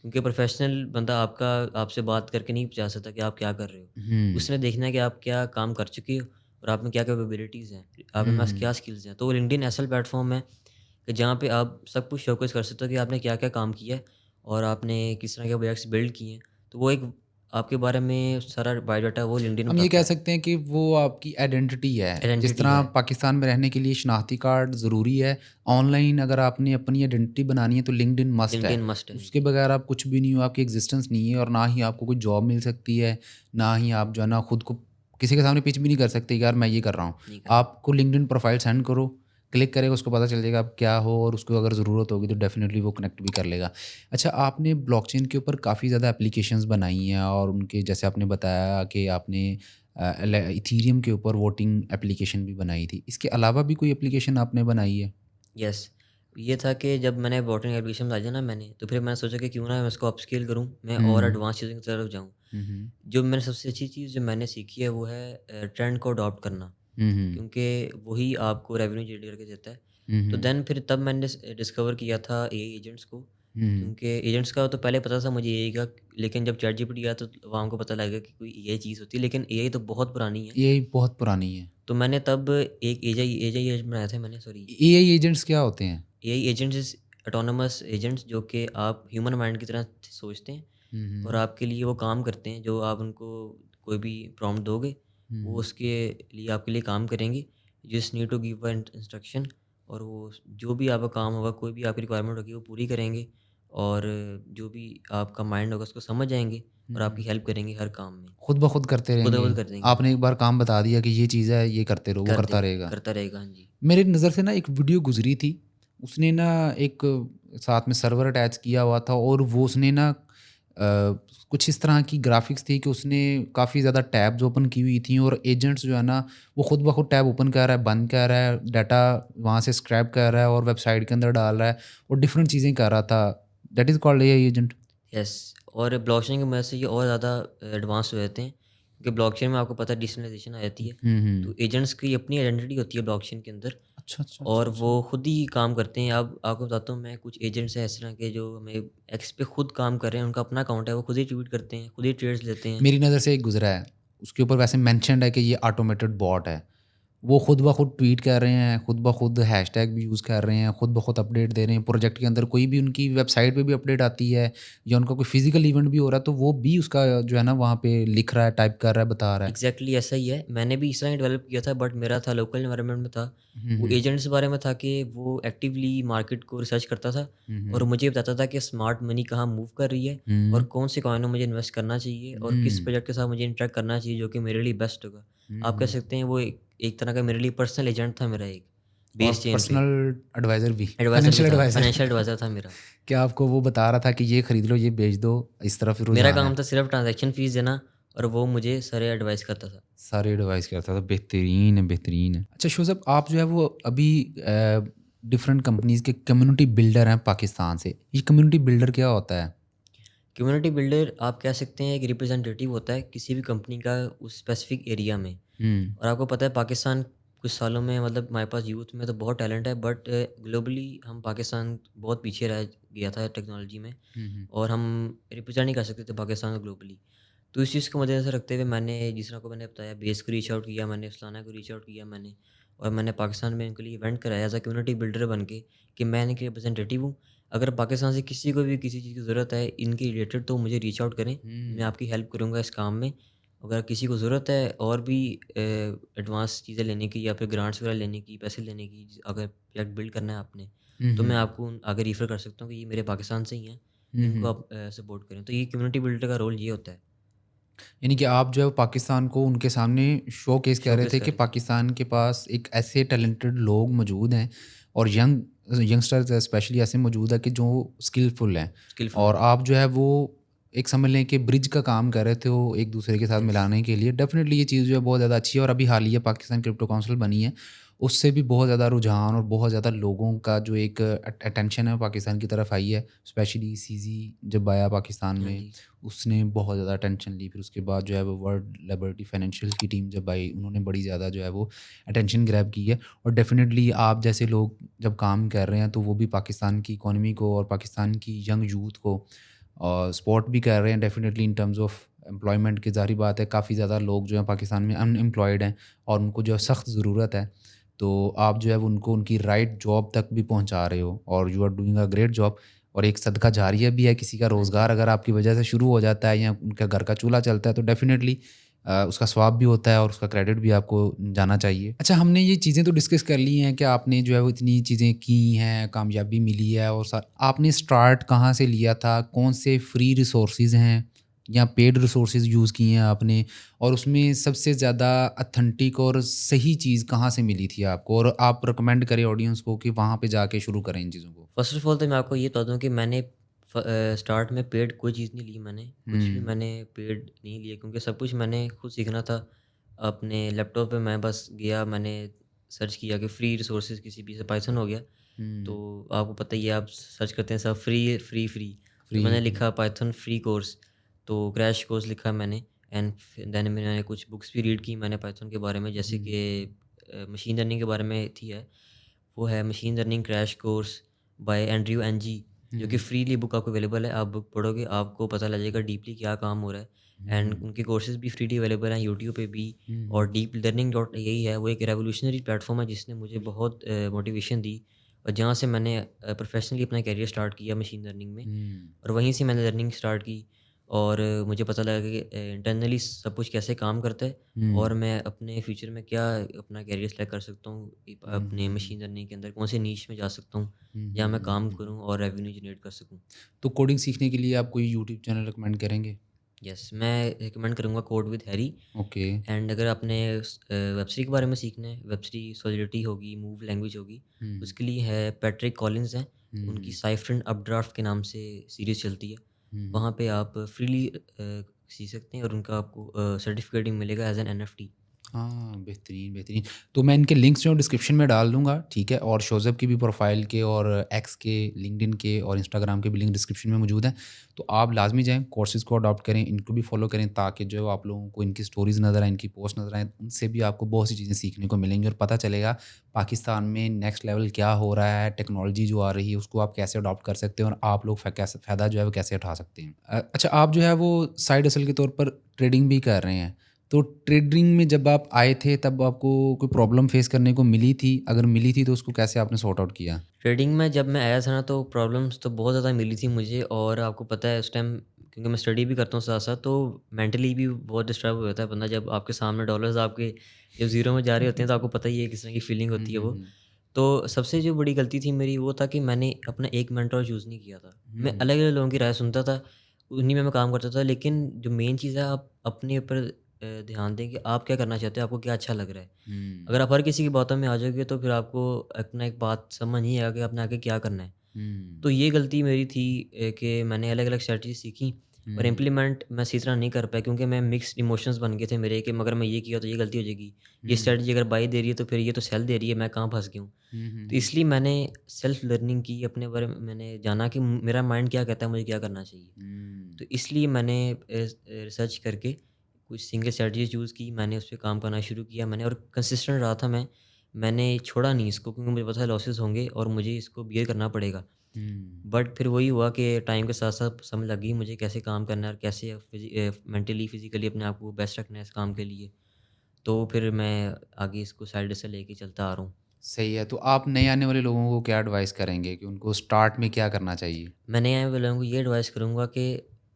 क्योंकि प्रोफ़ेशनल बंदा आपका आपसे बात करके नहीं बता सकता कि आप क्या कर रहे हो। हुँ। उसने देखना है कि आप क्या काम कर चुके हो और आप में क्या कैपेबिलिटीज़ हैं, आपके हुँ, पास हुँ। क्या स्किल्स हैं। तो लिंक्डइन ऐसा प्लेटफ़ॉर्म है कि जहाँ पे आप सब कुछ शोकेस कर सकते हो कि आपने क्या-क्या काम किया है और आपने किस तरह के प्रोजेक्ट्स बिल्ड किए हैं। तो वो एक आपके बारे में सारा बायोडाटा वो लिंक्डइन हम ये बताता कह है। सकते हैं कि वो आपकी आइडेंटिटी है। जिस आइडेंटिटी तरह है। पाकिस्तान में रहने के लिए शनाख्ती कार्ड ज़रूरी है, ऑनलाइन अगर आपने अपनी आइडेंटिटी बनानी है तो लिंक्डइन मस्ट है। लिंक्डइन मस्ट है। उसके जी, बगैर आप कुछ भी नहीं हो, आपकी एग्ज़िस्टेंस नहीं है और ना ही आपको कोई जॉब मिल सकती है, ना ही आप जो है ना खुद को किसी के सामने पिच भी नहीं कर सकते कि यार मैं ये कर रहा हूँ। नहीं कर सकते। आपको लिंक्डइन प्रोफ़ाइल सेंड करो, क्लिक करेगा उसको पता चल जाएगा आप क्या हो और उसको अगर ज़रूरत होगी तो डेफ़िनिटली वो कनेक्ट भी कर लेगा। अच्छा, आपने ब्लॉकचेन के ऊपर काफ़ी ज़्यादा एप्लीकेशंस बनाई हैं और उनके जैसे आपने बताया कि आपने इथीरियम के ऊपर वोटिंग एप्लीकेशन भी बनाई थी। इसके अलावा भी कोई एप्लीकेशन आपने बनाई है? यस, ये था कि जब मैंने बोटिंग एप्लीकेशन डाली ना मैंने, तो फिर मैंने सोचा कि क्यों ना मैं इसको अपस्केल करूँ, मैं और हुँ। एडवांस चीज़ों की तरफ जाऊँ। हुँ, हुँ। जो मैंने सबसे अच्छी चीज़ जो मैंने सीखी है वो है ट्रेंड को अडॉप्ट करना, हुँ, हुँ। क्योंकि वही आपको रेवेन्यू जनरेट करके देता है। हुँ, तो हुँ। देन फिर तब मैंने डिस्कवर किया था एआई एजेंट्स को, हुँ, हुँ। क्योंकि एजेंट्स का तो पहले पता था मुझे एआई का, लेकिन जब चैटजीपीटी आया तो वहाँ को पता लगा कि कोई एआई चीज़ होती है, लेकिन एआई तो बहुत पुरानी है। एआई बहुत पुरानी है। तो मैंने तब एक एआई एआई एजेंट बनाए थे मैंने, सॉरी। एआई एजेंट्स क्या होते हैं? AI agents is autonomous agents, जो कि आप ह्यूमन माइंड की तरह सोचते हैं हुँ, और हुँ। आपके लिए वो काम करते हैं। जो आप उनको कोई भी प्रॉम्प्ट दोगे, हुँ, वो हुँ। उसके लिए आपके लिए काम करेंगे। You just need to give a instruction और वो जो भी आपका काम होगा, कोई भी आपकी रिक्वायरमेंट होगी, वो पूरी करेंगे और जो भी आपका माइंड होगा उसको समझ जाएँगे हुँ, और आपकी हुँ। हेल्प करेंगे हर काम में। खुद ब खुद करते खुद ब रहेंगे। खुद कर देंगे, हाँ आपने जी। एक बार काम बता दिया कि ये चीज़ है, ये करते रहो, वो कर करता देगा, रहेगा। करता रहेगा, हाँ जी। मेरी नज़र से ना एक वीडियो गुज़री थी। उसने ना एक साथ में सर्वर अटैच किया हुआ था और वो उसने ना कुछ इस तरह की ग्राफ़िक्स थी कि उसने काफ़ी ज़्यादा टैब्स ओपन की हुई थी और एजेंट्स जो है ना, वो खुद ब खुद टैब ओपन कर रहा है, बंद कर रहा है, डाटा वहाँ से स्क्रैप कर रहा है और वेबसाइट के अंदर डाल रहा है और डिफरेंट चीज़ें कर रहा था। That is called AI agent. Yes, और ब्लॉकचेन की मदद से ये और ज़्यादा एडवांस हो जाते हैं, क्योंकि ब्लॉकचेन में आपको पता है डिसेंट्रलाइजेशन आ जाती है। हुँ, तो हुँ। एजेंट्स की अपनी आइडेंटिटी होती है ब्लॉकचेन के अंदर अच्छा, अच्छा, और अच्छा, वो अच्छा। खुद ही काम करते हैं। अब आपको बताता हूँ मैं, कुछ एजेंट्स हैं इस तरह के जो हमें एक्स पे खुद काम कर रहे हैं, उनका अपना अकाउंट है, वो खुद ही ट्वीट करते हैं, खुद ही ट्रेड्स लेते हैं। मेरी नज़र से एक गुज़रा है। उसके ऊपर वैसे मेंशन्ड है कि ये ऑटोमेटेड बॉट है। वो खुद ब खुद ट्वीट कर रहे हैं, खुद ब खुद हैशटैग भी यूज़ कर रहे हैं, खुद ब खुद अपडेट दे रहे हैं। प्रोजेक्ट के अंदर कोई भी उनकी वेबसाइट पे भी अपडेट आती है या उनका कोई फिज़िकल इवेंट भी हो रहा है, तो वो भी उसका जो है ना वहाँ पे लिख रहा है, टाइप कर रहा है, बता रहा है। एग्ज़ैक्टली ऐसा ही है। मैंने भी इस तरह ही डेवलप किया था, बट मेरा था लोकल एनवायरनमेंट में था। हुँ, वो हुँ। एजेंट्स बारे में था कि वो एक्टिवली मार्केट को रिसर्च करता था हुँ, और हुँ। मुझे बताता था कि स्मार्ट मनी कहाँ मूव कर रही है और हुँ, कौन से कॉइन में मुझे इन्वेस्ट करना चाहिए और किस हुँ, प्रोजेक्ट के साथ मुझे इंटरेक्ट करना चाहिए जो कि मेरे लिए बेस्ट होगा। हुँ, आप कह हुँ। सकते हैं वो एक तरह का मेरे लिए पर्सनल एजेंट था मेरा एक, और बेस चेन पे। पर्सनल एडवाइज़र भी, एडवाइज़र भी फाइनेंशियल था, एडवाइज़र। फाइनेंशियल एडवाइज़र था मेरा। क्या आपको वो बता रहा था कि ये खरीद लो, ये बेच दो, इस तरफ मेरा रुझान है? काम था सिर्फ़ ट्रांज़ैक्शन फ़ीस देना और वो मुझे सारे एडवाइस करता था। सारे एडवाइस करता था, बेहतरीन है, बेहतरीन है। अच्छा शो साहब, आप जो है वो अभी डिफरेंट कंपनीज़ के कम्युनिटी बिल्डर हैं पाकिस्तान से। ये कम्युनिटी बिल्डर क्या होता है? कम्युनिटी बिल्डर आप कह सकते हैं एक रिप्रेजेंटेटिव होता है किसी भी कंपनी का उस स्पेसिफिक एरिया में। हुँ, और आपको पता है पाकिस्तान कुछ सालों में मतलब हमारे पास यूथ में तो बहुत टैलेंट है, बट ग्लोबली हम पाकिस्तान बहुत पीछे रह गया था टेक्नोलॉजी में हुँ, हुँ, और हम रिप्रेजेंट नहीं कर सकते थे पाकिस्तान को ग्लोबली। तो इस चीज़ को मद्देनज़र रखते हुए मैंने जिस तरह को मैंने बताया बेस को रीच आउट किया, मैंने फलाना को रीच आउट किया मैंने और मैंने पाकिस्तान में इनके लिए इवेंट कराया एज अ कम्युनिटी बिल्डर बन के कि मैं इनके रिप्रेजेंटेटिव हूँ। अगर पाकिस्तान से किसी को भी किसी चीज़ की ज़रूरत है इनके रिलेटेड तो मुझे रीच आउट करें, मैं हुँ। आपकी हेल्प करूँगा इस काम में। अगर किसी को ज़रूरत है और भी एडवांस चीज़ें लेने की या फिर ग्रांट्स वगैरह लेने की, पैसे लेने की, अगर प्रोजेक्ट बिल्ड करना है आपने, हुँ, तो मैं हुँ। आपको आगे रेफ़र कर सकता हूँ कि ये मेरे पाकिस्तान से ही हैं, हुँ, इनको हुँ। आप सपोर्ट करें। तो ये कम्युनिटी बिल्डर का रोल ये होता है, यानी कि आप जो है वो पाकिस्तान को उनके सामने शोकेस कर रहे शोकेस थे कि कर रहे थे। पाकिस्तान के पास एक ऐसे टैलेंटेड लोग मौजूद हैं और यंगस्टर्स स्पेशली ऐसे मौजूद है कि जो स्किलफुल हैं। स्किलफुल और हैं। आप जो है वो एक समझ लें कि ब्रिज का काम कर रहे थे वो एक दूसरे के साथ यस, मिलाने के लिए। डेफिनेटली ये चीज़ जो है बहुत ज़्यादा अच्छी है और अभी हालिया पाकिस्तान क्रिप्टो काउंसिल बनी है, उससे भी बहुत ज़्यादा रुझान और बहुत ज़्यादा लोगों का जो एक अटेंशन है वो पाकिस्तान की तरफ आई है। स्पेशली सीजी जब आया पाकिस्तान हाँ में, जी। उसने बहुत ज़्यादा अटेंशन ली। फिर उसके बाद जो है वो वर्ल्ड लिबर्टी फाइनेंशियल की टीम जब आई, उन्होंने बड़ी ज़्यादा जो है वो अटेंशन ग्रैब की है। और डेफ़िनेटली आप जैसे लोग जब काम कर रहे हैं तो वो भी पाकिस्तान की इकॉनमी को और पाकिस्तान की यंग यूथ को सपोर्ट भी कर रहे हैं definitely in terms of employment की। ज़ाहिर बात है काफ़ी ज़्यादा लोग जो हैं पाकिस्तान में अनएम्प्लॉयड हैं और उनको जो है सख्त ज़रूरत है। तो आप जो है वो उनको उनकी राइट जॉब तक भी पहुँचा रहे हो और you are doing a great job. और एक सदका जारिया भी है, किसी का हाँ जी। रोज़गार अगर आपकी वजह से शुरू हो जाता है या उनका घर का चूल्हा चलता है तो डेफ़िनेटली उसका स्वाब भी होता है और उसका क्रेडिट भी आपको जाना चाहिए। अच्छा, हमने ये चीज़ें तो डिस्कस कर ली हैं कि आपने जो है वो इतनी चीज़ें की हैं, कामयाबी मिली है और आपने स्टार्ट कहाँ से लिया था? कौन से फ्री रिसोर्सेज़ हैं या पेड रिसोर्सेज़ यूज़ किए हैं आपने? और उसमें सबसे ज़्यादा ऑथेंटिक और सही चीज़ कहाँ से मिली थी आपको? और आप रिकमेंड करें ऑडियंस को कि वहाँ पे जाके शुरू करें इन चीज़ों को? फ़र्स्ट ऑफ़ ऑल तो मैं आपको ये बता दूँ कि मैंने स्टार्ट में पेड कोई चीज़ नहीं ली मैंने, कुछ भी हुँ, मैंने पेड नहीं लिया क्योंकि सब कुछ मैंने खुद सीखना था। अपने लैपटॉप पे मैं बस गया, मैंने सर्च किया कि फ्री रिसोर्सेज़ किसी भी, जैसे पाइथन हो गया, हुँ, तो आपको पता ही है आप सर्च करते हैं सब फ्री, फ्री, फ्री। तो फ्री, मैंने फ्री। लिखा पाइथन फ्री कोर्स, तो क्रैश कोर्स लिखा मैंने एंड देन मैंने कुछ बुक्स भी रीड की मैंने पाइथन के बारे में, जैसे हुँ, कि मशीन लर्निंग के बारे में थी है। वो है machine learning crash course by Andrew Ng, जो कि हुँ, फ्रीली बुक आपको अवेलेबल है। आप बुक पढ़ोगे आपको पता लगेगा डीपली क्या काम हो रहा है एंड हुँ, उनके कोर्सेज़ भी फ्रीली अवेलेबल हैं यूट्यूब पे भी। हुँ, और हुँ, डीप लर्निंग डॉट यही है, वो एक रेवोल्यूशनरी प्लेटफ़ॉर्म है जिसने मुझे बहुत मोटिवेशन दी और जहाँ से मैंने प्रोफ़ेशनली अपना करियर स्टार्ट किया मशीन लर्निंग में। हुँ, और वहीं से मैंने लर्निंग स्टार्ट की और मुझे पता लगा कि इंटरनली सब कुछ कैसे काम करता है हुँ, और मैं अपने फ्यूचर में क्या अपना करियर सेलेक्ट कर सकता हूँ, हुँ, अपने हुँ, हुँ, मशीन लर्निंग के अंदर कौन से नीश में जा सकता हूँ, हुँ, जहाँ हुँ, मैं हुँ, काम हुँ, हुँ। करूँ और रेवेन्यू जनरेट कर सकूँ। तो कोडिंग सीखने के लिए आप कोई यूट्यूब चैनल रिकमेंड करेंगे? यस, मैं रिकमेंड करूँगा code with Harry. Okay. And अगर आपने वेब3 के बारे में सीखना है, वेब3 सॉलिडिटी होगी, मूव लैंग्वेज होगी, हुँ, उसके लिए है पैट्रिक कॉलिन्स हैं, उनकी हुँ, साइफ़र एंड अपड्राफ्ट के नाम से सीरीज़ चलती है। हुँ, हुँ। वहाँ पे आप फ्रीली सीख सकते हैं और उनका आपको सर्टिफ़िकेट भी मिलेगा एज़ एन एनएफटी। हाँ, बेहतरीन, बेहतरीन। तो मैं इनके लिंक्स जो हैं डिस्क्रिप्शन में डाल दूँगा, ठीक है? और शोज़ब की भी प्रोफ़ाइल के और एक्स के, लिंक्डइन के और इंस्टाग्राम के भी लिंक डिस्क्रिप्शन में मौजूद हैं। तो आप लाज़मी जाएँ, कोर्सेज़ को अडॉप्ट करें, इनको भी फ़ॉलो करें ताकि जो है वो आप लोगों को इनकी स्टोरीज़ नज़र आएँ, इनकी पोस्ट नज़र आएँ, उनसे भी आपको बहुत सी चीज़ें सीखने को मिलेंगी और पता चलेगा पाकिस्तान में नेक्स्ट लेवल क्या हो रहा है, टेक्नोलॉजी जो आ रही है उसको आप कैसे अडॉप्ट कर सकते हैं और आप लोग कैसे फ़ायदा जो है वो कैसे उठा सकते हैं। अच्छा, आप जो है वो साइड हसल के तौर पर ट्रेडिंग भी कर रहे हैं। तो ट्रेडिंग में जब आप आए थे तब आपको कोई प्रॉब्लम फेस करने को मिली थी? अगर मिली थी तो उसको कैसे आपने सॉर्ट आउट किया? ट्रेडिंग में जब मैं आया था ना तो प्रॉब्लम्स तो बहुत ज़्यादा मिली थी मुझे और आपको पता है उस टाइम क्योंकि मैं स्टडी भी करता हूँ साथ-साथ तो मेंटली भी बहुत डिस्टर्ब हो जाता है बंदा जब आपके सामने डॉलर्स आपके जब ज़ीरो में जा रहे होते हैं तो आपको पता ही है किस तरह की फीलिंग हुँ, होती है हुँ, वो। हुँ। तो सबसे जो बड़ी गलती थी मेरी वो था कि मैंने अपना एक मेंटर चूज़ नहीं किया था। मैं हुँ, अलग-अलग लोगों की राय सुनता था, उन्हीं में मैं काम करता था लेकिन जो मेन चीज़ है आप अपने ऊपर ध्यान दें कि आप क्या करना चाहते हो, आपको क्या अच्छा लग रहा है। हुँ, अगर आप हर किसी की बातों में आ जाओगे तो फिर आपको अपना एक बात समझ नहीं आएगा कि आपने आगे क्या करना है। हुँ, तो ये गलती मेरी थी कि मैंने अलग-अलग स्ट्रैटेजी सीखी और हुँ, इम्प्लीमेंट मैं सही तरह नहीं कर पाया क्योंकि मैं मिक्स्ड इमोशंस बन गए थे मेरे कि मगर मैं ये किया तो ये गलती हो जाएगी। ये हुँ, स्ट्रैटेजी अगर बाई दे रही है तो फिर ये तो सेल दे रही है, मैं कहाँ फँस गया हूँ। हुँ, हुँ, तो हुँ, इसलिए मैंने सेल्फ लर्निंग की, अपने बारे में मैंने जाना कि मेरा माइंड क्या कहता है, मुझे क्या करना चाहिए। हुँ, तो इसलिए मैंने रिसर्च करके कुछ सिंगल स्ट्रैटेजी चूज़ की, मैंने उस पे काम करना शुरू किया मैंने और कंसिस्टेंट रहा था मैं। मैंने छोड़ा नहीं इसको क्योंकि मुझे पता है लॉसेस होंगे और मुझे इसको बियर करना पड़ेगा। हुँ। बट फिर वही हुआ कि टाइम के साथ-साथ समझ लग गई मुझे कैसे काम करना है और कैसे मेंटली, फिज़िकली अपने आप को बेस्ट रखना है इस काम के लिए। तो फिर मैं आगे इसको साइड से लेके चलता आ रहा हूँ। सही है, तो आप नए आने वाले लोगों को क्या एडवाइस करेंगे कि उनको स्टार्ट में क्या करना चाहिए? मैं नए आने वालों को ये एडवाइस करूँगा कि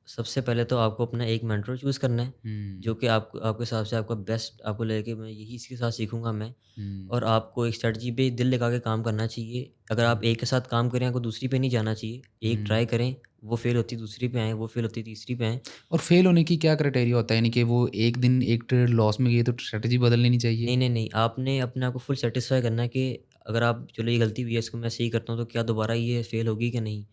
सबसे पहले तो आपको अपना एक मेंटर चूज़ करना है, हुँ, जो कि आपको आपके हिसाब से आपका बेस्ट आपको लगे कि मैं यही इसके साथ सीखूँगा मैं हुँ, और आपको एक स्ट्रैटेजी पे दिल लगा के काम करना चाहिए। अगर आप हुँ, एक के साथ काम करें, आपको दूसरी पे नहीं जाना चाहिए। एक हुँ। ट्राई करें, वो फेल होती है दूसरी पे आएँ, वो फेल होती है तीसरी पे आएँ। और फेल होने की क्या क्राइटेरिया होता है? यानी कि वो एक दिन एक ट्रेड लॉस में गई तो स्ट्रैटेजी बदल लेनी चाहिए? नहीं, नहीं, नहीं, आपने अपने आप को फुल सैटिस्फाई करना है कि अगर आप चलो ये गलती हुई है, इसको मैं सही करता हूँ, तो क्या दोबारा ये फेल होगी कि नहीं?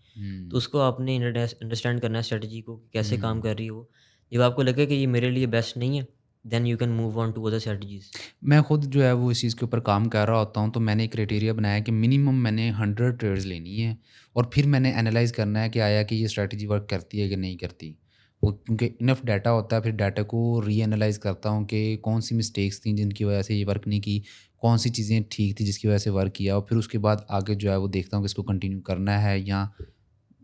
तो हुँ, उसको आपने अंडरस्टैंड करना है स्ट्रैटेजी को कि कैसे काम हुँ। कर रही है वो। जब आपको लगे कि ये मेरे लिए बेस्ट नहीं है, then you can move on to other strategies. मैं खुद जो है वो इस चीज़ के ऊपर काम कर रहा होता हूँ, तो मैंने एक क्राइटेरिया बनाया कि मिनिमम मैंने 100 ट्रेड्स लेनी है और फिर मैंने एनालाइज़ करना है कि आया कि ये स्ट्रैटेजी वर्क करती है कि नहीं करती। वो क्योंकि इनफ डाटा होता है, फिर डाटा को रीएनालाइज़ करता हूँ कि कौन-सी मिस्टेक्स थी जिनकी वजह से ये वर्क नहीं की, कौन-सी चीज़ें ठीक थी जिसकी वजह से वर्क किया और फिर उसके बाद आगे जो है वो देखता हूँ कि इसको कंटिन्यू करना है या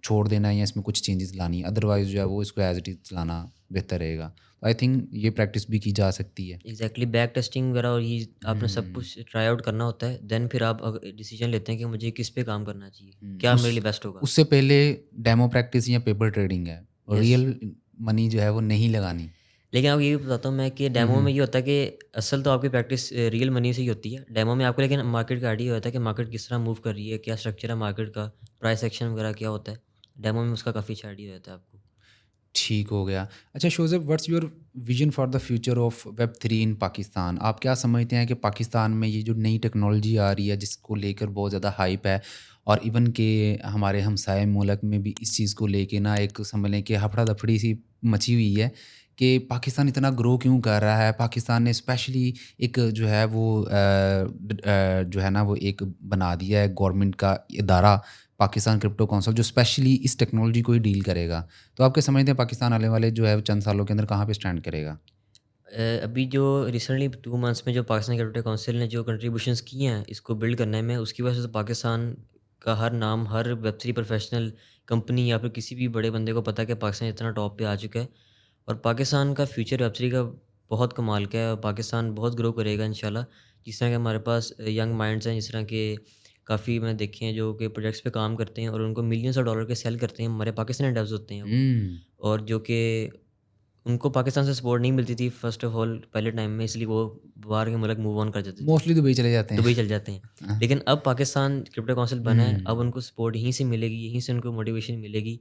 छोड़ देना है या इसमें कुछ चेंजेस लानी है। अदरवाइज़ जो है वो इसको एज़ इट इज़ चलाना बेहतर रहेगा। आई थिंक ये प्रैक्टिस भी की जा सकती है। एग्ज़ैक्टली बैक टेस्टिंग वगैरह और ये आपने सब हुँ। कुछ ट्राई आउट करना होता है, देन फिर आप डिसीजन लेते हैं कि मुझे किस पे काम करना चाहिए, हुँ, क्या मेरे लिए बेस्ट होगा। उससे पहले डेमो प्रैक्टिस या पेपर ट्रेडिंग है और यस। रियल मनी जो है वो नहीं लगानी। लेकिन आपको ये भी बताता हूँ मैं कि हुँ, डेमो में हुँ। ये होता है कि असल तो आपकी प्रैक्टिस रियल मनी से ही होती है। डेमो में आपको लेकिन मार्केट का आइडिया होता है कि मार्केट किस तरह मूव कर रही है, क्या स्ट्रक्चर है मार्केट का, प्राइस एक्शन वगैरह क्या होता है। डेमो में उसका काफ़ी अच्छा आइडिया रहता है आपको। ठीक हो गया। अच्छा Shozeb what's your vision for the future of web 3 in Pakistan? आप क्या समझते हैं कि पाकिस्तान में ये जो नई टेक्नोलॉजी आ रही है जिसको लेकर बहुत ज़्यादा हाइप है और इवन के हमारे हमसाए मुल्क में भी इस चीज़ को लेके ना एक समझ लें कि हफ़ड़ा-दफ़ड़ी सी मची हुई है कि पाकिस्तान इतना ग्रो क्यों कर रहा है? पाकिस्तान ने स्पेशली एक जो है वो जो है ना वो एक बना दिया है गवर्नमेंट का इदारा पाकिस्तान क्रिप्टो काउंसिल जो स्पेशली इस टेक्नोलॉजी को ही डील करेगा। तो आप क्या समझते हैं पाकिस्तान आने वाले जो है चंद सालों के अंदर कहाँ पे स्टैंड करेगा? अभी जो रिसेंटली 2 मंथ्स में जो पाकिस्तान क्रिकेट काउंसिल ने जो कंट्रीब्यूशंस किए हैं इसको बिल्ड करने में, उसकी वजह से तो पाकिस्तान का हर नाम, हर वेब 3 प्रोफेशनल कंपनी या फिर किसी भी बड़े बंदे को पता है कि पाकिस्तान इतना टॉप पे आ चुका है और पाकिस्तान का फ्यूचर वेब 3 का बहुत कमाल का है और पाकिस्तान बहुत ग्रो करेगा इंशाल्लाह। जिस तरह के हमारे पास यंग माइंड्स हैं, जिस तरह के काफ़ी मैं देखे हैं जो कि प्रोजेक्ट्स पे काम करते हैं और उनको मिलियंस ऑफ डॉलर के सेल करते हैं, हमारे पाकिस्तानी डेव्स होते हैं वो। हुँ, और जो कि उनको पाकिस्तान से सपोर्ट नहीं मिलती थी फ़र्स्ट ऑफ़ ऑल पहले टाइम में, इसलिए वो बाहर के मुल्क मूव ऑन कर जाते थे। मोस्टली दुबई चले जाते हैं। दुबई चले जाते हैं। लेकिन अब पाकिस्तान क्रिप्टो काउंसिल बना है, अब हुँ, उनको सपोर्ट यहीं से मिलेगी, यहीं से उनको मोटिवेशन मिलेगी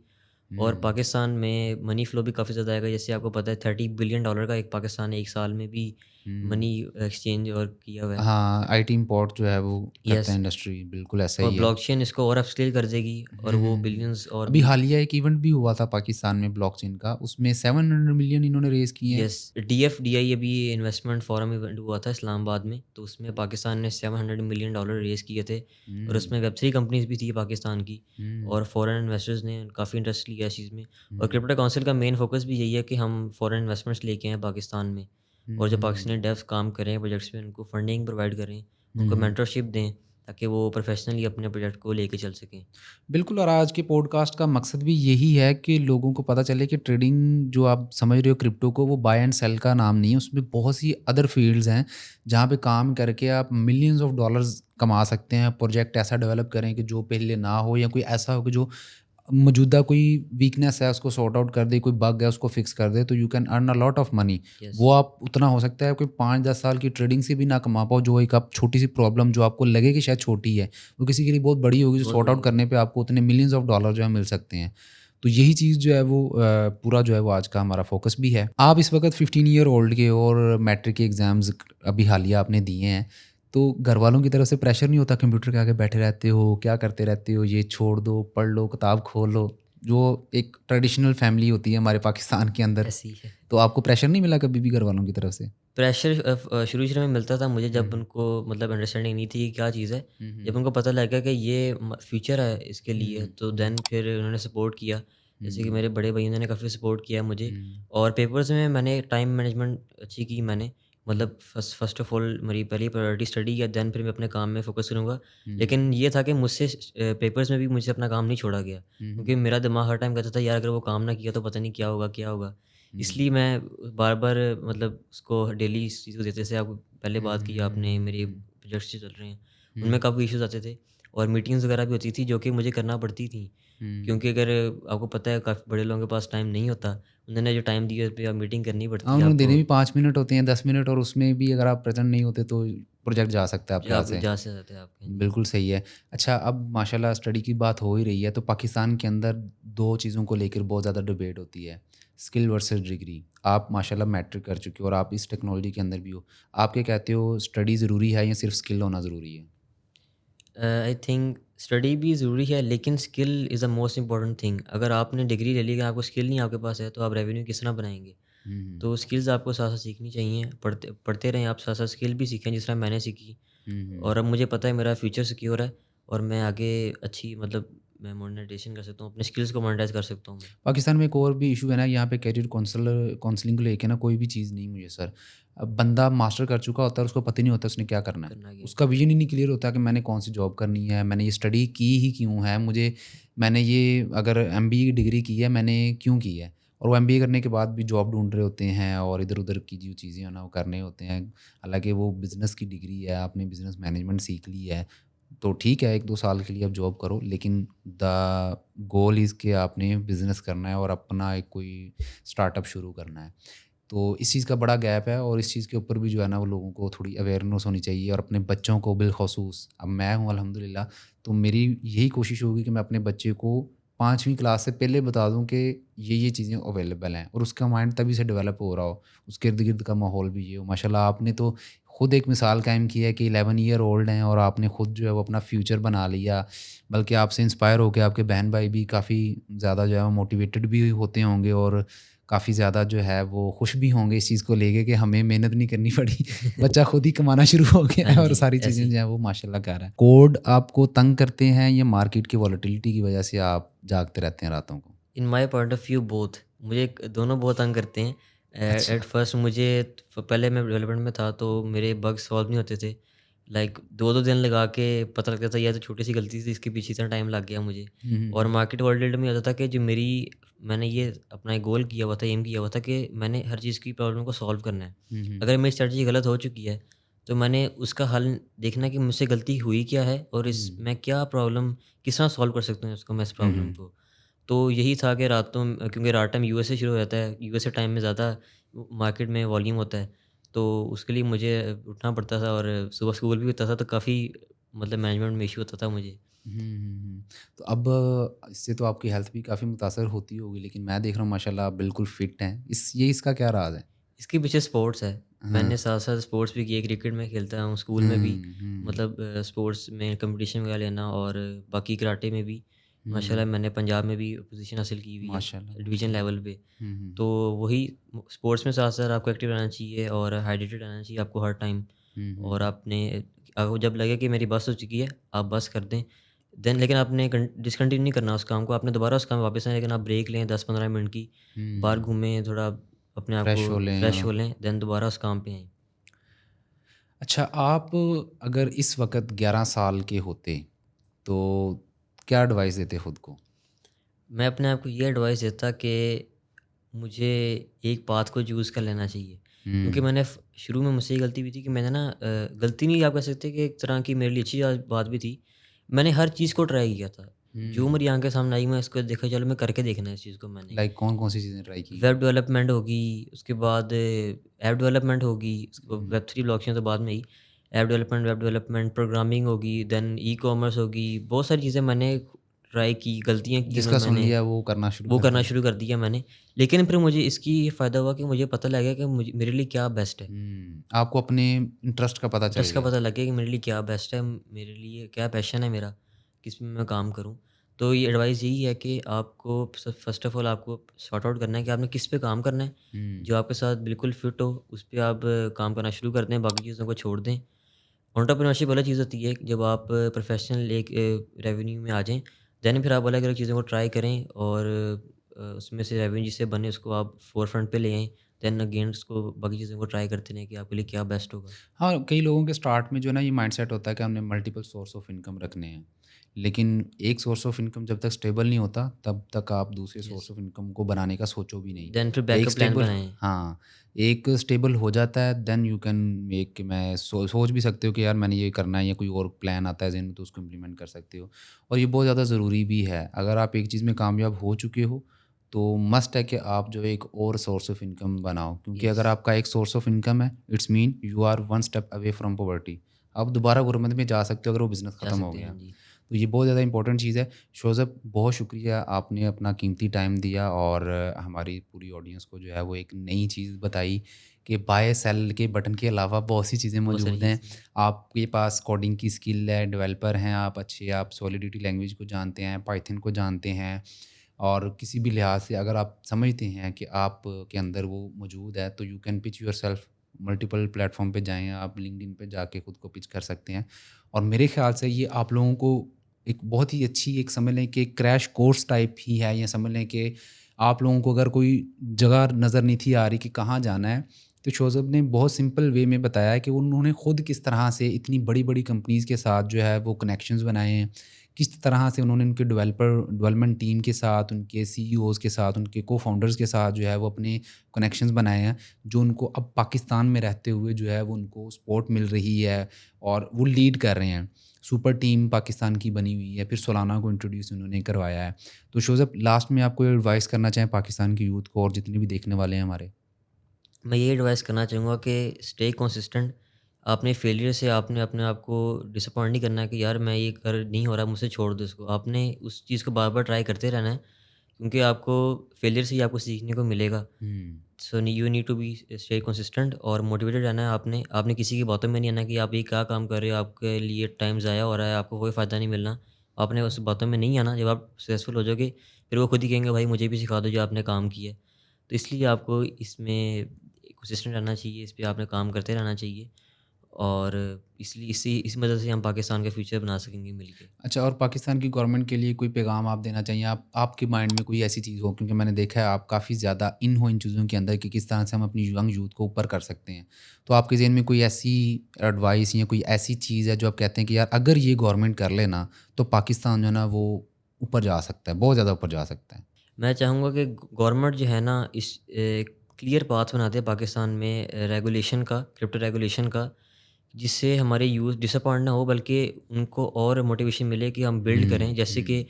और हुँ, पाकिस्तान में मनी फ्लो भी काफ़ी ज़्यादा आएगा। जैसे आपको पता है $30 बिलियन का एक पाकिस्तान ने 1 साल में भी हुँ। मनी एक्सचेंज और किया हुआ है। हाँ, आईटी इम्पोर्ट जो है वो करता यस। है इंडस्ट्री, बिल्कुल ऐसा और ही है। ब्लॉकचेन इसको और अपस्केल कर देगी और हुँ, वो हुँ, हुँ। बिलियंस और अभी भी। हालिया एक इवेंट भी हुआ था पाकिस्तान में ब्लॉकचेन का, उसमें 700 मिलियन इन्होंने रेज़ किए हैं। यस, डीएफडीआई अभी इन्वेस्टमेंट फोरम इवेंट हुआ था इस्लामाबाद में, तो उसमें पाकिस्तान ने $700 मिलियन रेज़ किए थे और हुँ, उसमें वेब 3 कंपनीज़ भी थी पाकिस्तान की हुँ, और फॉरेन इन्वेस्टर्स ने काफ़ी इंटरेस्ट लिया इस चीज़ में और हुँ, क्रिप्टो काउंसिल का मेन फोकस भी यही है कि हम फॉरेन इन्वेस्टमेंट्स लेके आएँ पाकिस्तान में हुँ, और जो हुँ, पाकिस्तानी डेव्स काम कर रहे हैं प्रोजेक्ट्स में उनको फंडिंग प्रोवाइड करें, हुँ, उनको हुँ, मेंटरशिप दें ताकि वो प्रोफेशनली अपने प्रोजेक्ट को लेके चल सकें। बिल्कुल, और आज के पॉडकास्ट का मकसद भी यही है कि लोगों को पता चले कि ट्रेडिंग जो आप समझ रहे हो क्रिप्टो को, वो बाय एंड सेल का नाम नहीं है। उसमें बहुत सी अदर फील्ड्स हैं जहाँ पे काम करके आप मिलियंस ऑफ डॉलर्स कमा सकते हैं। प्रोजेक्ट ऐसा डेवलप करें कि जो पहले ना हो, या कोई ऐसा हो कि जो मौजूदा कोई वीकनेस है उसको सॉर्ट आउट कर दे, कोई बग है उसको फिक्स कर दे, तो you can earn a lot of money. Yes, वो आप उतना हो सकता है कोई 5-10 साल की ट्रेडिंग से भी ना कमा पाओ। जो एक आप छोटी सी प्रॉब्लम जो आपको लगे कि शायद छोटी है, वो किसी के लिए बहुत बड़ी होगी, जो बहुत सॉर्ट बड़ी आउट होगी। करने पे आपको उतने मिलियंस ऑफ डॉलर जो है मिल सकते हैं। तो यही चीज़ जो है वो पूरा जो है वो आज का हमारा फोकस भी है। आप इस वक्त 15 ईयर ओल्ड के हो और मैट्रिक के एग्ज़ाम्स अभी हालिया आपने दिए हैं, तो घर वालों की तरफ से प्रेशर नहीं होता, कंप्यूटर के आगे बैठे रहते हो, क्या करते रहते हो, ये छोड़ दो, पढ़ लो, किताब खोलो, जो एक ट्रेडिशनल फैमिली होती है हमारे पाकिस्तान के अंदर। ऐसी है। तो आपको प्रेशर नहीं मिला कभी भी घर वालों की तरफ से? प्रेशर शुरू-शुरू में मिलता था मुझे, हुँ, जब हुँ। उनको मतलब अंडरस्टैंडिंग नहीं थी कि क्या चीज़ है। हुँ, जब हुँ। उनको पता लगा कि ये फ्यूचर है इसके लिए, हुँ, तो हुँ, देन फिर उन्होंने सपोर्ट किया। जैसे कि हुँ, मेरे बड़े भैया ने काफ़ी सपोर्ट किया मुझे, हुँ, और पेपर्स में मैंने टाइम मैनेजमेंट अच्छी की मैंने। मतलब फर्स्ट ऑफ ऑल मेरी पहली प्रायोरिटी स्टडी है, देन फिर मैं अपने काम में फ़ोकस करूँगा। हुँ, लेकिन ये था कि मुझसे पेपर्स में भी मुझसे अपना काम नहीं छोड़ा गया, हुँ, क्योंकि हुँ, मेरा दिमाग हर टाइम कहता था, यार अगर वो काम ना किया तो पता नहीं क्या होगा, क्या होगा? हुँ, इसलिए मैं बार-बार मतलब उसको डेली इस चीज़ को देते, जैसे आप पहले हुँ, बात की आपने, मेरे हुँ, प्रोजेक्ट्स जो चल रहे हैं, उनमें हुँ, काफ़ी इश्यूज़ आते थे, और मीटिंग्स वगैरह भी होती थी जो कि मुझे करना पड़ती थी। हुँ। क्योंकि अगर आपको पता है काफ़ी बड़े लोगों के पास टाइम नहीं होता, उन्होंने जो टाइम दिया उस पे आप मीटिंग करनी हाँ, पड़ती है उन्होंने देने आपको, भी 5 मिनट होते हैं, 10 मिनट, और उसमें भी अगर आप प्रेज़ेंट नहीं होते तो प्रोजेक्ट जा सकता है आपके जो हाथ आप से। जा से जाते हैं आपके। जी। बिल्कुल सही है। अच्छा, अब माशाल्लाह स्टडी की बात हो ही रही है, तो पाकिस्तान के अंदर 2 चीज़ों को लेकर बहुत ज़्यादा डिबेट होती है, स्किल वर्सेस डिग्री। आप माशाल्लाह मैट्रिक कर चुके हो और आप इस टेक्नोलॉजी के अंदर भी हो। आप क्या कहते हो, स्टडी ज़रूरी है या सिर्फ़ स्किल होना ज़रूरी है? आई थिंक स्टडी भी ज़रूरी है, लेकिन skill is the most important thing. अगर आपने डिग्री ले ली, अगर आपको स्किल नहीं आपके पास है, तो आप रेवेन्यू किस तरह बनाएँगे? हुँ, हुँ। तो स्किल्स आपको साथ-साथ सीखनी चाहिए, पढ़ते पढ़ते रहें आप, साथ-साथ स्किल भी सीखें जिस तरह मैंने सीखी। हुँ, और हुँ। अब मुझे पता है मेरा फ्यूचर सिक्योर है, और मैं आगे अच्छी मतलब मैं मोनेटाइज़ेशन कर सकता हूँ, अपने स्किल्स को मोनेटाइज़ कर सकता हूँ मैं। पाकिस्तान में एक और भी इशू है ना, यहाँ पे करियर काउंसलिंग को लेके ना कोई भी चीज़ नहीं मुझे सर। अब बंदा मास्टर कर चुका होता है, उसको पता ही नहीं होता उसने क्या करना है। करना क्या है? उसका विजन ही नहीं क्लियर होता कि मैंने कौन सी जॉब करनी है, मैंने ये स्टडी की ही क्यों है, मुझे मैंने ये अगर एमबीए की डिग्री की है, मैंने क्यों की है। और वो एमबीए करने के बाद भी जॉब ढूंढ रहे होते हैं और इधर उधर की जो चीज़ें हैं ना वो करने होते हैं। हालांकि वो बिज़नेस की डिग्री है, आपने बिज़नेस मैनेजमेंट सीख ली है, तो ठीक है 1-2 साल के लिए आप जॉब करो, लेकिन द गोल इज़ कि आपने बिज़नेस करना है और अपना एक कोई स्टार्टअप शुरू करना है। तो इस चीज़ का बड़ा गैप है, और इस चीज़ के ऊपर भी जो है ना वो लोगों को थोड़ी अवेयरनेस होनी चाहिए, और अपने बच्चों को बिलख़ुसूस, अब मैं हूँ अल्हम्दुलिल्लाह, तो मेरी यही कोशिश होगी कि मैं अपने बच्चे को 5वीं क्लास से पहले बता दूँ कि ये चीज़ें अवेलेबल हैं, और उसका माइंड तभी से डेवलप हो रहा हो, उसके इर्द-गिर्द का माहौल भी ये हो। माशाल्लाह आपने तो खुद एक मिसाल कायम की है कि 11 ईयर ओल्ड हैं और आपने खुद जो है वो अपना फ्यूचर बना लिया। बल्कि आपसे इंस्पायर होके आपके बहन-भाई भी काफ़ी ज़्यादा जो है वो मोटिवेटेड भी होते होंगे, और काफ़ी ज़्यादा जो है वो खुश भी होंगे इस चीज़ को लेके कि हमें मेहनत नहीं करनी पड़ी। बच्चा खुद ही कमाना शुरू हो गया हाँ है और जी, सारी ऐसे चीज़ें ही। जो हैं वो माशाल्लाह कर रहा है। कोड आपको तंग करते हैं या मार्केट की वॉलेटिलिटी की वजह से आप जागते रहते हैं रातों को? In my point of view both, मुझे दोनों बहुत तंग करते हैं। अच्छा। एट फर्स्ट मुझे पहले मैं डेवलपमेंट में था, तो मेरे बग्स सॉल्व नहीं होते थे। लाइक 2-2 दिन लगा के पता लगता था यार तो छोटी सी गलती थी, इसके पीछे इतना टाइम लग गया मुझे। हुँ, हुँ, और हुँ। मार्केट वर्ल्ड में होता था कि जो मेरी मैंने ये अपना एक गोल किया हुआ था, एम किया हुआ था कि मैंने हर चीज़ की प्रॉब्लम को सॉल्व करना है। हुँ, हुँ। अगर मेरी स्ट्रेटजी गलत हो चुकी है, तो मैंने उसका हल देखना कि मुझसे गलती हुई क्या है, और इस हुँ। मैं क्या प्रॉब्लम किस तरह सॉल्व कर सकता हूँ इसको, मैं इस हुँ, प्रॉब्लम हुँ। को। तो यही था कि रातों क्योंकि रात टाइम यूएस से शुरू हो जाता है, यूएस टाइम में ज़्यादा मार्केट में वॉल्यूम होता है, तो उसके लिए मुझे उठना पड़ता था, और सुबह स्कूल भी होता था, तो काफ़ी मतलब मैनेजमेंट में इश्यू होता था मुझे। हुँ, हुँ, हुँ। तो अब इससे तो आपकी हेल्थ भी काफ़ी मुतासर होती होगी, लेकिन मैं देख रहा हूँ माशाल्लाह आप बिल्कुल फिट हैं। इसका क्या राज़ है? इसके पीछे स्पोर्ट्स है। हाँ। मैंने साथ-साथ स्पोर्ट्स भी किए, क्रिकेट में खेलता हूँ, स्कूल में भी हुँ, हुँ, मतलब स्पोर्ट्स में कॉम्पिटिशन वगैरह लेना, और बाकी कराटे में भी हुँ। माशाल्लाह मैंने पंजाब में भी पोजीशन हासिल की हुई है, माशाल्लाह, डिवीज़न माशाल्लाह। लेवल पे। हुँ, हुँ, तो वही स्पोर्ट्स में साथ-साथ आपको एक्टिव रहना चाहिए, और हाइड्रेटेड रहना चाहिए आपको हर टाइम। हुँ, हुँ, और हुँ। आपने आपको जब लगे कि मेरी बस हो चुकी है, आप बस कर दें। देन लेकिन आपने डिसकंटिन्यू नहीं करना उस काम को, आपने दोबारा उस काम में वापस आना है, लेकिन आप ब्रेक लें 10-15 मिनट की, बाहर हुँ। घूमें, थोड़ा अपने आप को फ्रेश हो लें फ्रेश और हो लें, देन दोबारा उस काम पे आएँ। अच्छा, आप अगर इस वक़्त 11 साल के होते, तो क्या एडवाइस देते खुद को? मैं अपने आप को ये एडवाइस देता कि मुझे एक पाथ को चूज़ कर लेना चाहिए। क्योंकि हुँ, मैंने शुरू में मुझसे ये गलती हुई थी कि मैंने ना गलती नहीं आप कह सकते कि एक तरह की मेरे लिए अच्छी बात भी थी। मैंने हर चीज़ को ट्राई किया था। जो हुँ। मेरी आँख के सामने आई मैं इसको देखा चलो मैं करके देखना है इस चीज़ को मैंने। लाइक कौन-कौन सी चीज़ें ट्राई की? वेब डेवलपमेंट होगी, उसके बाद ऐप डेवलपमेंट होगी, हुँ, वेब 3 ब्लॉकचेन तो बाद में आई। App development, web development, programming होगी, देन ई-कॉमर्स होगी, बहुत सारी चीज़ें मैंने ट्राई की, गलतियाँ की जिसमें जिसका सुन मैंने लिया वो करना शुरू वो कर करना दिया। शुरू कर दिया मैंने। लेकिन फिर मुझे इसकी ये फ़ायदा हुआ कि मुझे पता लग गया कि मुझे मेरे लिए क्या बेस्ट है। आपको अपने इंटरेस्ट का पता चल इंटरेस्ट का गया। पता लग गया कि मेरे लिए क्या बेस्ट है, मेरे लिए क्या पैशन है मेरा, किसमें मैं काम करूँ। तो ये एडवाइस यही है कि आपको फ़र्स्ट ऑफ़ ऑल आपको सॉर्ट आउट करना है कि आपने किस पे काम करना है। हुँ, जो आपके साथ बिल्कुल फिट हो, उस पे आप काम करना शुरू कर दें, बाकी चीज़ों को छोड़ दें। एंटरप्रेन्योरशिप अलग चीज़ होती है, जब आप प्रोफ़ेशनल एक रेवेन्यू में आ जाएँ, देन फिर आप अलग-अलग चीज़ों को ट्राई करें और उसमें से रेवेन्यू जिससे बने उसको आप फ़ोरफ्रंट पे ले आएँ। देन अगेन उसको बाकी चीज़ों को ट्राई करते रहें कि आपके लिए क्या बेस्ट होगा। हाँ, कई लोगों के स्टार्ट में जो है ना ये माइंडसेट होता है कि हमने मल्टीपल सोर्स ऑफ इनकम रखने हैं। लेकिन एक सोर्स ऑफ इनकम जब तक स्टेबल नहीं होता, तब तक आप दूसरे यस। सोर्स ऑफ इनकम को बनाने का सोचो भी नहीं। देन फिर एक बैकअप प्लान स्टेबल बनाएँ। हाँ, एक स्टेबल हो जाता है देन यू कैन मेक कि मैं सोच भी सकते हो कि यार मैंने ये करना है या कोई और प्लान आता है ज़हन में तो उसको इम्प्लीमेंट कर सकते हो। और ये बहुत ज़्यादा ज़रूरी भी है। अगर आप एक चीज़ में कामयाब हो चुके हो, तो मस्ट है कि आप जो है एक और सोर्स ऑफ इनकम बनाओ। क्योंकि यस, अगर आपका एक सोर्स ऑफ इनकम है, it's mean you are one step away from poverty. आप दोबारा गुर्बत में जा सकते हो अगर वो बिज़नेस जा ख़त्म हो सकते हैं। गया। हाँ जी। तो ये बहुत ज़्यादा इंपॉर्टेंट चीज़ है। शोज़ब बहुत शुक्रिया आपने अपना कीमती टाइम दिया और हमारी पूरी ऑडियंस को जो है वो एक नई चीज़ बताई कि बाय सेल के बटन के अलावा बहुत सी चीज़ें बहुत सारी मौजूद हैं। चीज़ें हैं। आपके पास कोडिंग की स्किल है, डेवलपर हैं आप अच्छे, आप सॉलिडिटी लैंग्वेज को जानते हैं, पाइथन को जानते हैं और किसी भी लिहाज से अगर आप समझते हैं कि आप के अंदर वो मौजूद है तो you can pitch yourself multiple platform पे जाएँ, आप लिंक्डइन पे जाके खुद को पिच कर सकते हैं। और मेरे ख़्याल से ये आप लोगों को एक बहुत ही अच्छी एक समझ लें कि क्रैश कोर्स टाइप ही है या समझ लें कि आप लोगों को अगर कोई जगह नज़र नहीं थी आ रही कि कहाँ जाना है, तो शोज़ब ने बहुत सिंपल वे में बताया है कि उन्होंने खुद किस तरह से इतनी बड़ी-बड़ी कंपनीज़ के साथ जो है वो कनेक्शंस बनाए हैं। किस तरह से उन्होंने उनके डेवलपमेंट टीम के साथ, उनके सीईओज़ के साथ, उनके को-फाउंडर्स के साथ जो है वो अपने कनेक्शंस बनाए हैं, जो उनको अब पाकिस्तान में रहते हुए जो है वो उनको सपोर्ट मिल रही है और वो लीड कर रहे हैं। सुपर टीम पाकिस्तान की बनी हुई है, फिर सोलाना को इंट्रोड्यूस उन्होंने करवाया है। तो शोज़ब लास्ट में आप कोई एडवाइस करना चाहें पाकिस्तान के यूथ को और जितने भी देखने वाले हैं हमारे? मैं ये एडवाइस करना चाहूँगा कि स्टे कंसिस्टेंट। आपने फेलियर से आपने अपने आप को डिसअपॉइंट नहीं करना है कि यार मैं ये कर नहीं हो रहा मुझसे छोड़ दो इसको। आपने उस चीज़ को बार-बार ट्राई करते रहना है क्योंकि आपको फेलियर से ही आपको सीखने को मिलेगा। Hmm, so you need to be stay consistent और मोटिवेटेड रहना है आपने। आपने किसी की बातों में नहीं आना कि आप ये क्या काम कर रहे हो, आपके लिए टाइम ज़ाया हो रहा है, आपको कोई फ़ायदा नहीं मिलना। आपने उस बातों में नहीं आना, जब आप सक्सेसफुल हो जाओगे, फिर वो खुद ही कहेंगे भाई मुझे भी सिखा दो जो आपने काम किया है। तो इसलिए आपको इसमें कंसिस्टेंट रहना चाहिए, इस पे आपने काम करते रहना चाहिए और इसलिए इसी मदद से हम पाकिस्तान का फ्यूचर बना सकेंगे मिलके। अच्छा और पाकिस्तान की गवर्नमेंट के लिए कोई पैगाम आप देना चाहिए? आप आपके माइंड में कोई ऐसी चीज़ हो क्योंकि मैंने देखा है आप काफ़ी ज़्यादा इन हो इन चीज़ों के अंदर कि किस तरह से हम अपनी यंग यूथ को ऊपर कर सकते हैं। तो आपके ज़हन में कोई ऐसी एडवाइस या कोई ऐसी चीज़ है जो आप कहते हैं कि यार अगर ये गवर्नमेंट कर ले ना, तो पाकिस्तान जो है ना वो ऊपर जा सकता है, बहुत ज़्यादा ऊपर जा सकता है? मैं चाहूँगा कि गवर्नमेंट जो है ना इस क्लियर पाथ बना दे पाकिस्तान में रेगुलेशन का, क्रिप्टो रेगुलेशन का, जिससे हमारे यूथ डिसअपॉइंट ना हो बल्कि उनको और मोटिवेशन मिले कि हम बिल्ड करें। हुँ, जैसे कि हुँ।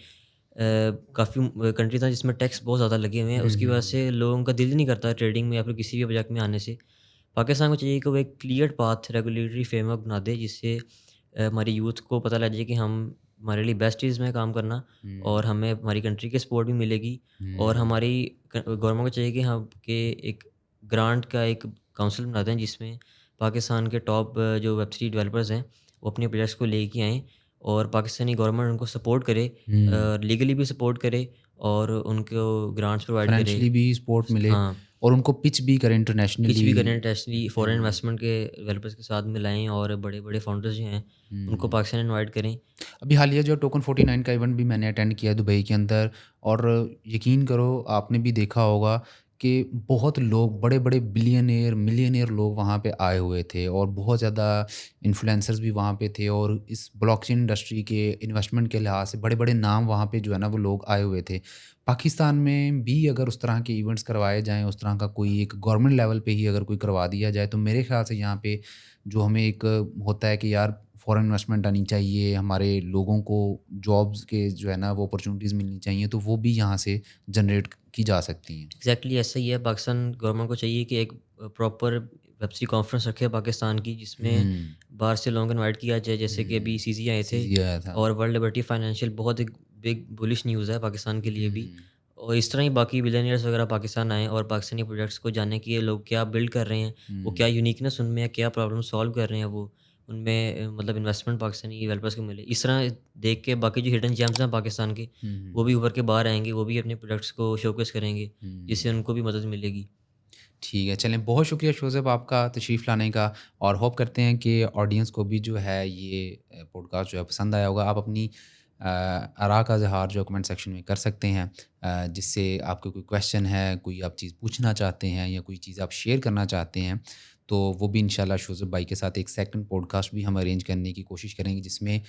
काफ़ी कंट्रीज़ हैं जिसमें टैक्स बहुत ज़्यादा लगे हुए हैं, हुँ, उसकी वजह हुँ, से लोगों का दिल ही नहीं करता ट्रेडिंग में या फिर किसी भी प्रोजेक्ट में आने से। पाकिस्तान को चाहिए कि वो एक क्लियर पाथ रेगुलेटरी फ्रेमवर्क बना दे जिससे हमारी यूथ को पता लग जाए कि हम हमारे लिए बेस्ट चीज़ में काम करना हुँ, और हमें हमारी कंट्री की सपोर्ट भी मिलेगी और हुँ, हमारी गवर्नमेंट को चाहिए कि हम कि एक ग्रांट का एक काउंसिल बना दें जिसमें पाकिस्तान के टॉप जो वेब थ्री डेवलपर्स हैं वो अपने प्रोजेक्ट्स को लेके आएँ और पाकिस्तानी गवर्नमेंट उनको सपोर्ट करे, हुँ। लीगली भी सपोर्ट करे और उनको ग्रांट्स प्रोवाइड करे। फाइनेंशियली भी सपोर्ट मिले हाँ। और उनको पिच भी करें पिच इंटरनेशनली। भी करें इंटरनेशनली फॉरेन हुँ, इन्वेस्टमेंट के डेवलपर्स के साथ मिलाएँ और बड़े-बड़े फाउंडर्स जो हैं, उनको हुँ। पाकिस्तान इनवाइट करें। अभी हालिया जो टोकन 49 का इवेंट भी मैंने अटेंड किया दुबई के अंदर और यकीन करो आपने भी देखा होगा कि बहुत लोग बड़े-बड़े बिलियनियर, मिलियनियर लोग वहाँ पे आए हुए थे और बहुत ज़्यादा इन्फ्लुएंसर्स भी वहाँ पे थे और इस ब्लॉकचेन इंडस्ट्री के इन्वेस्टमेंट के लिहाज से बड़े-बड़े नाम वहाँ पे जो है ना वो लोग आए हुए थे। पाकिस्तान में भी अगर उस तरह के इवेंट्स करवाए जाएँ, उस तरह का कोई एक गवर्नमेंट लेवल पे ही अगर कोई करवा दिया जाए, तो मेरे ख़्याल से यहाँ पे जो हमें एक होता है कि यार फॉरेन इन्वेस्टमेंट आनी चाहिए, हमारे लोगों को जॉब्स के जो है ना वो अपॉर्च्युनिटीज़ मिलनी चाहिए, तो वो भी यहाँ से जनरेट की जा सकती हैं। एग्ज़ैक्टली ऐसा ही है। पाकिस्तान गवर्नमेंट को चाहिए कि एक प्रॉपर वेब सी कॉन्फ्रेंस रखे पाकिस्तान की, जिसमें हुँ, बाहर से लोगों को इनवाइट किया जाए, जैसे कि अभी हुँ। सीज़ी आए थे। सीज़ी आया था। और वर्ल्ड लिबर्टी फाइनेंशियल बहुत एक बिग बुलिश न्यूज़ है पाकिस्तान के लिए हुँ, भी। हुँ। और इस तरह ही बाकी बिलियनियर्स वगैरह पाकिस्तान आएँ और पाकिस्तानी प्रोजेक्ट्स को जानें कि ये लोग क्या बिल्ड कर रहे हैं, वो क्या हुँ, यूनिकनेस उनमें है, क्या प्रॉब्लम सॉल्व कर रहे हैं वो, उनमें मतलब इन्वेस्टमेंट पाकिस्तानी डेवलपर्स को मिले। इस तरह देख के बाकी जो हिडन जेम्स हैं पाकिस्तान के, हुँ, वो भी उभर के बाहर आएँगे, वो भी अपने प्रोडक्ट्स को शोकेस करेंगे, जिससे हुँ। उनको भी मदद मिलेगी। ठीक है, चलें बहुत शुक्रिया शोज़ेब आपका तशरीफ़ लाने का और होप करते हैं कि ऑडियंस को भी जो है ये पॉडकास्ट जो है पसंद आया होगा। आप अपनी आरा का इज़हार जो कमेंट सेक्शन में कर सकते हैं, जिससे आपको कोई क्वेश्चन है, कोई आप चीज़ पूछना चाहते हैं या कोई चीज़ आप शेयर करना चाहते हैं, तो वो भी इंशाल्लाह शोज़ेब भाई के साथ एक सेकंड पॉडकास्ट भी हम अरेंज करने की कोशिश करेंगे, जिसमें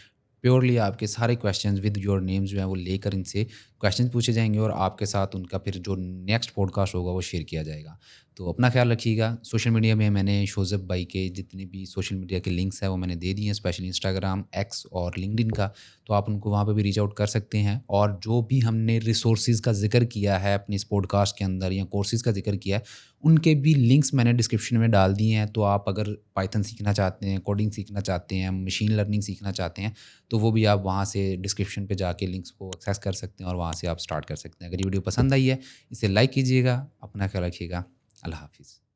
प्योरली आपके सारे क्वेश्चंस विद योर नेम्स जो हैं वो लेकर इनसे क्वेश्चन पूछे जाएँगे और आपके साथ उनका फिर जो नेक्स्ट पॉडकास्ट होगा वो शेयर किया जाएगा। तो अपना ख़्याल रखिएगा। सोशल मीडिया में मैंने शोज़ेब भाई के जितने भी सोशल मीडिया के लिंक्स हैं वो मैंने दे दिए हैं, स्पेशली इंस्टाग्राम, एक्स और लिंक्डइन का। तो आप उनको वहाँ पे भी रीच आउट कर सकते हैं और जो भी हमने रिसोर्सेज़ का ज़िक्र किया है अपने इस पॉडकास्ट के अंदर या कोर्सेज़ का ज़िक्र किया है, उनके भी लिंक्स मैंने डिस्क्रिप्शन में डाल दिए हैं। तो आप अगर पाइथन सीखना चाहते हैं, कोडिंग सीखना चाहते हैं, मशीन लर्निंग सीखना चाहते हैं, तो वो भी आप वहाँ से डिस्क्रिप्शन पे जाके लिंक्स को एक्सेस कर सकते हैं और वहाँ से आप स्टार्ट कर सकते हैं। अगर ये वीडियो पसंद आई है, इसे लाइक कीजिएगा। अपना ख़्याल रखिएगा। अल्लाह हाफ़िज़।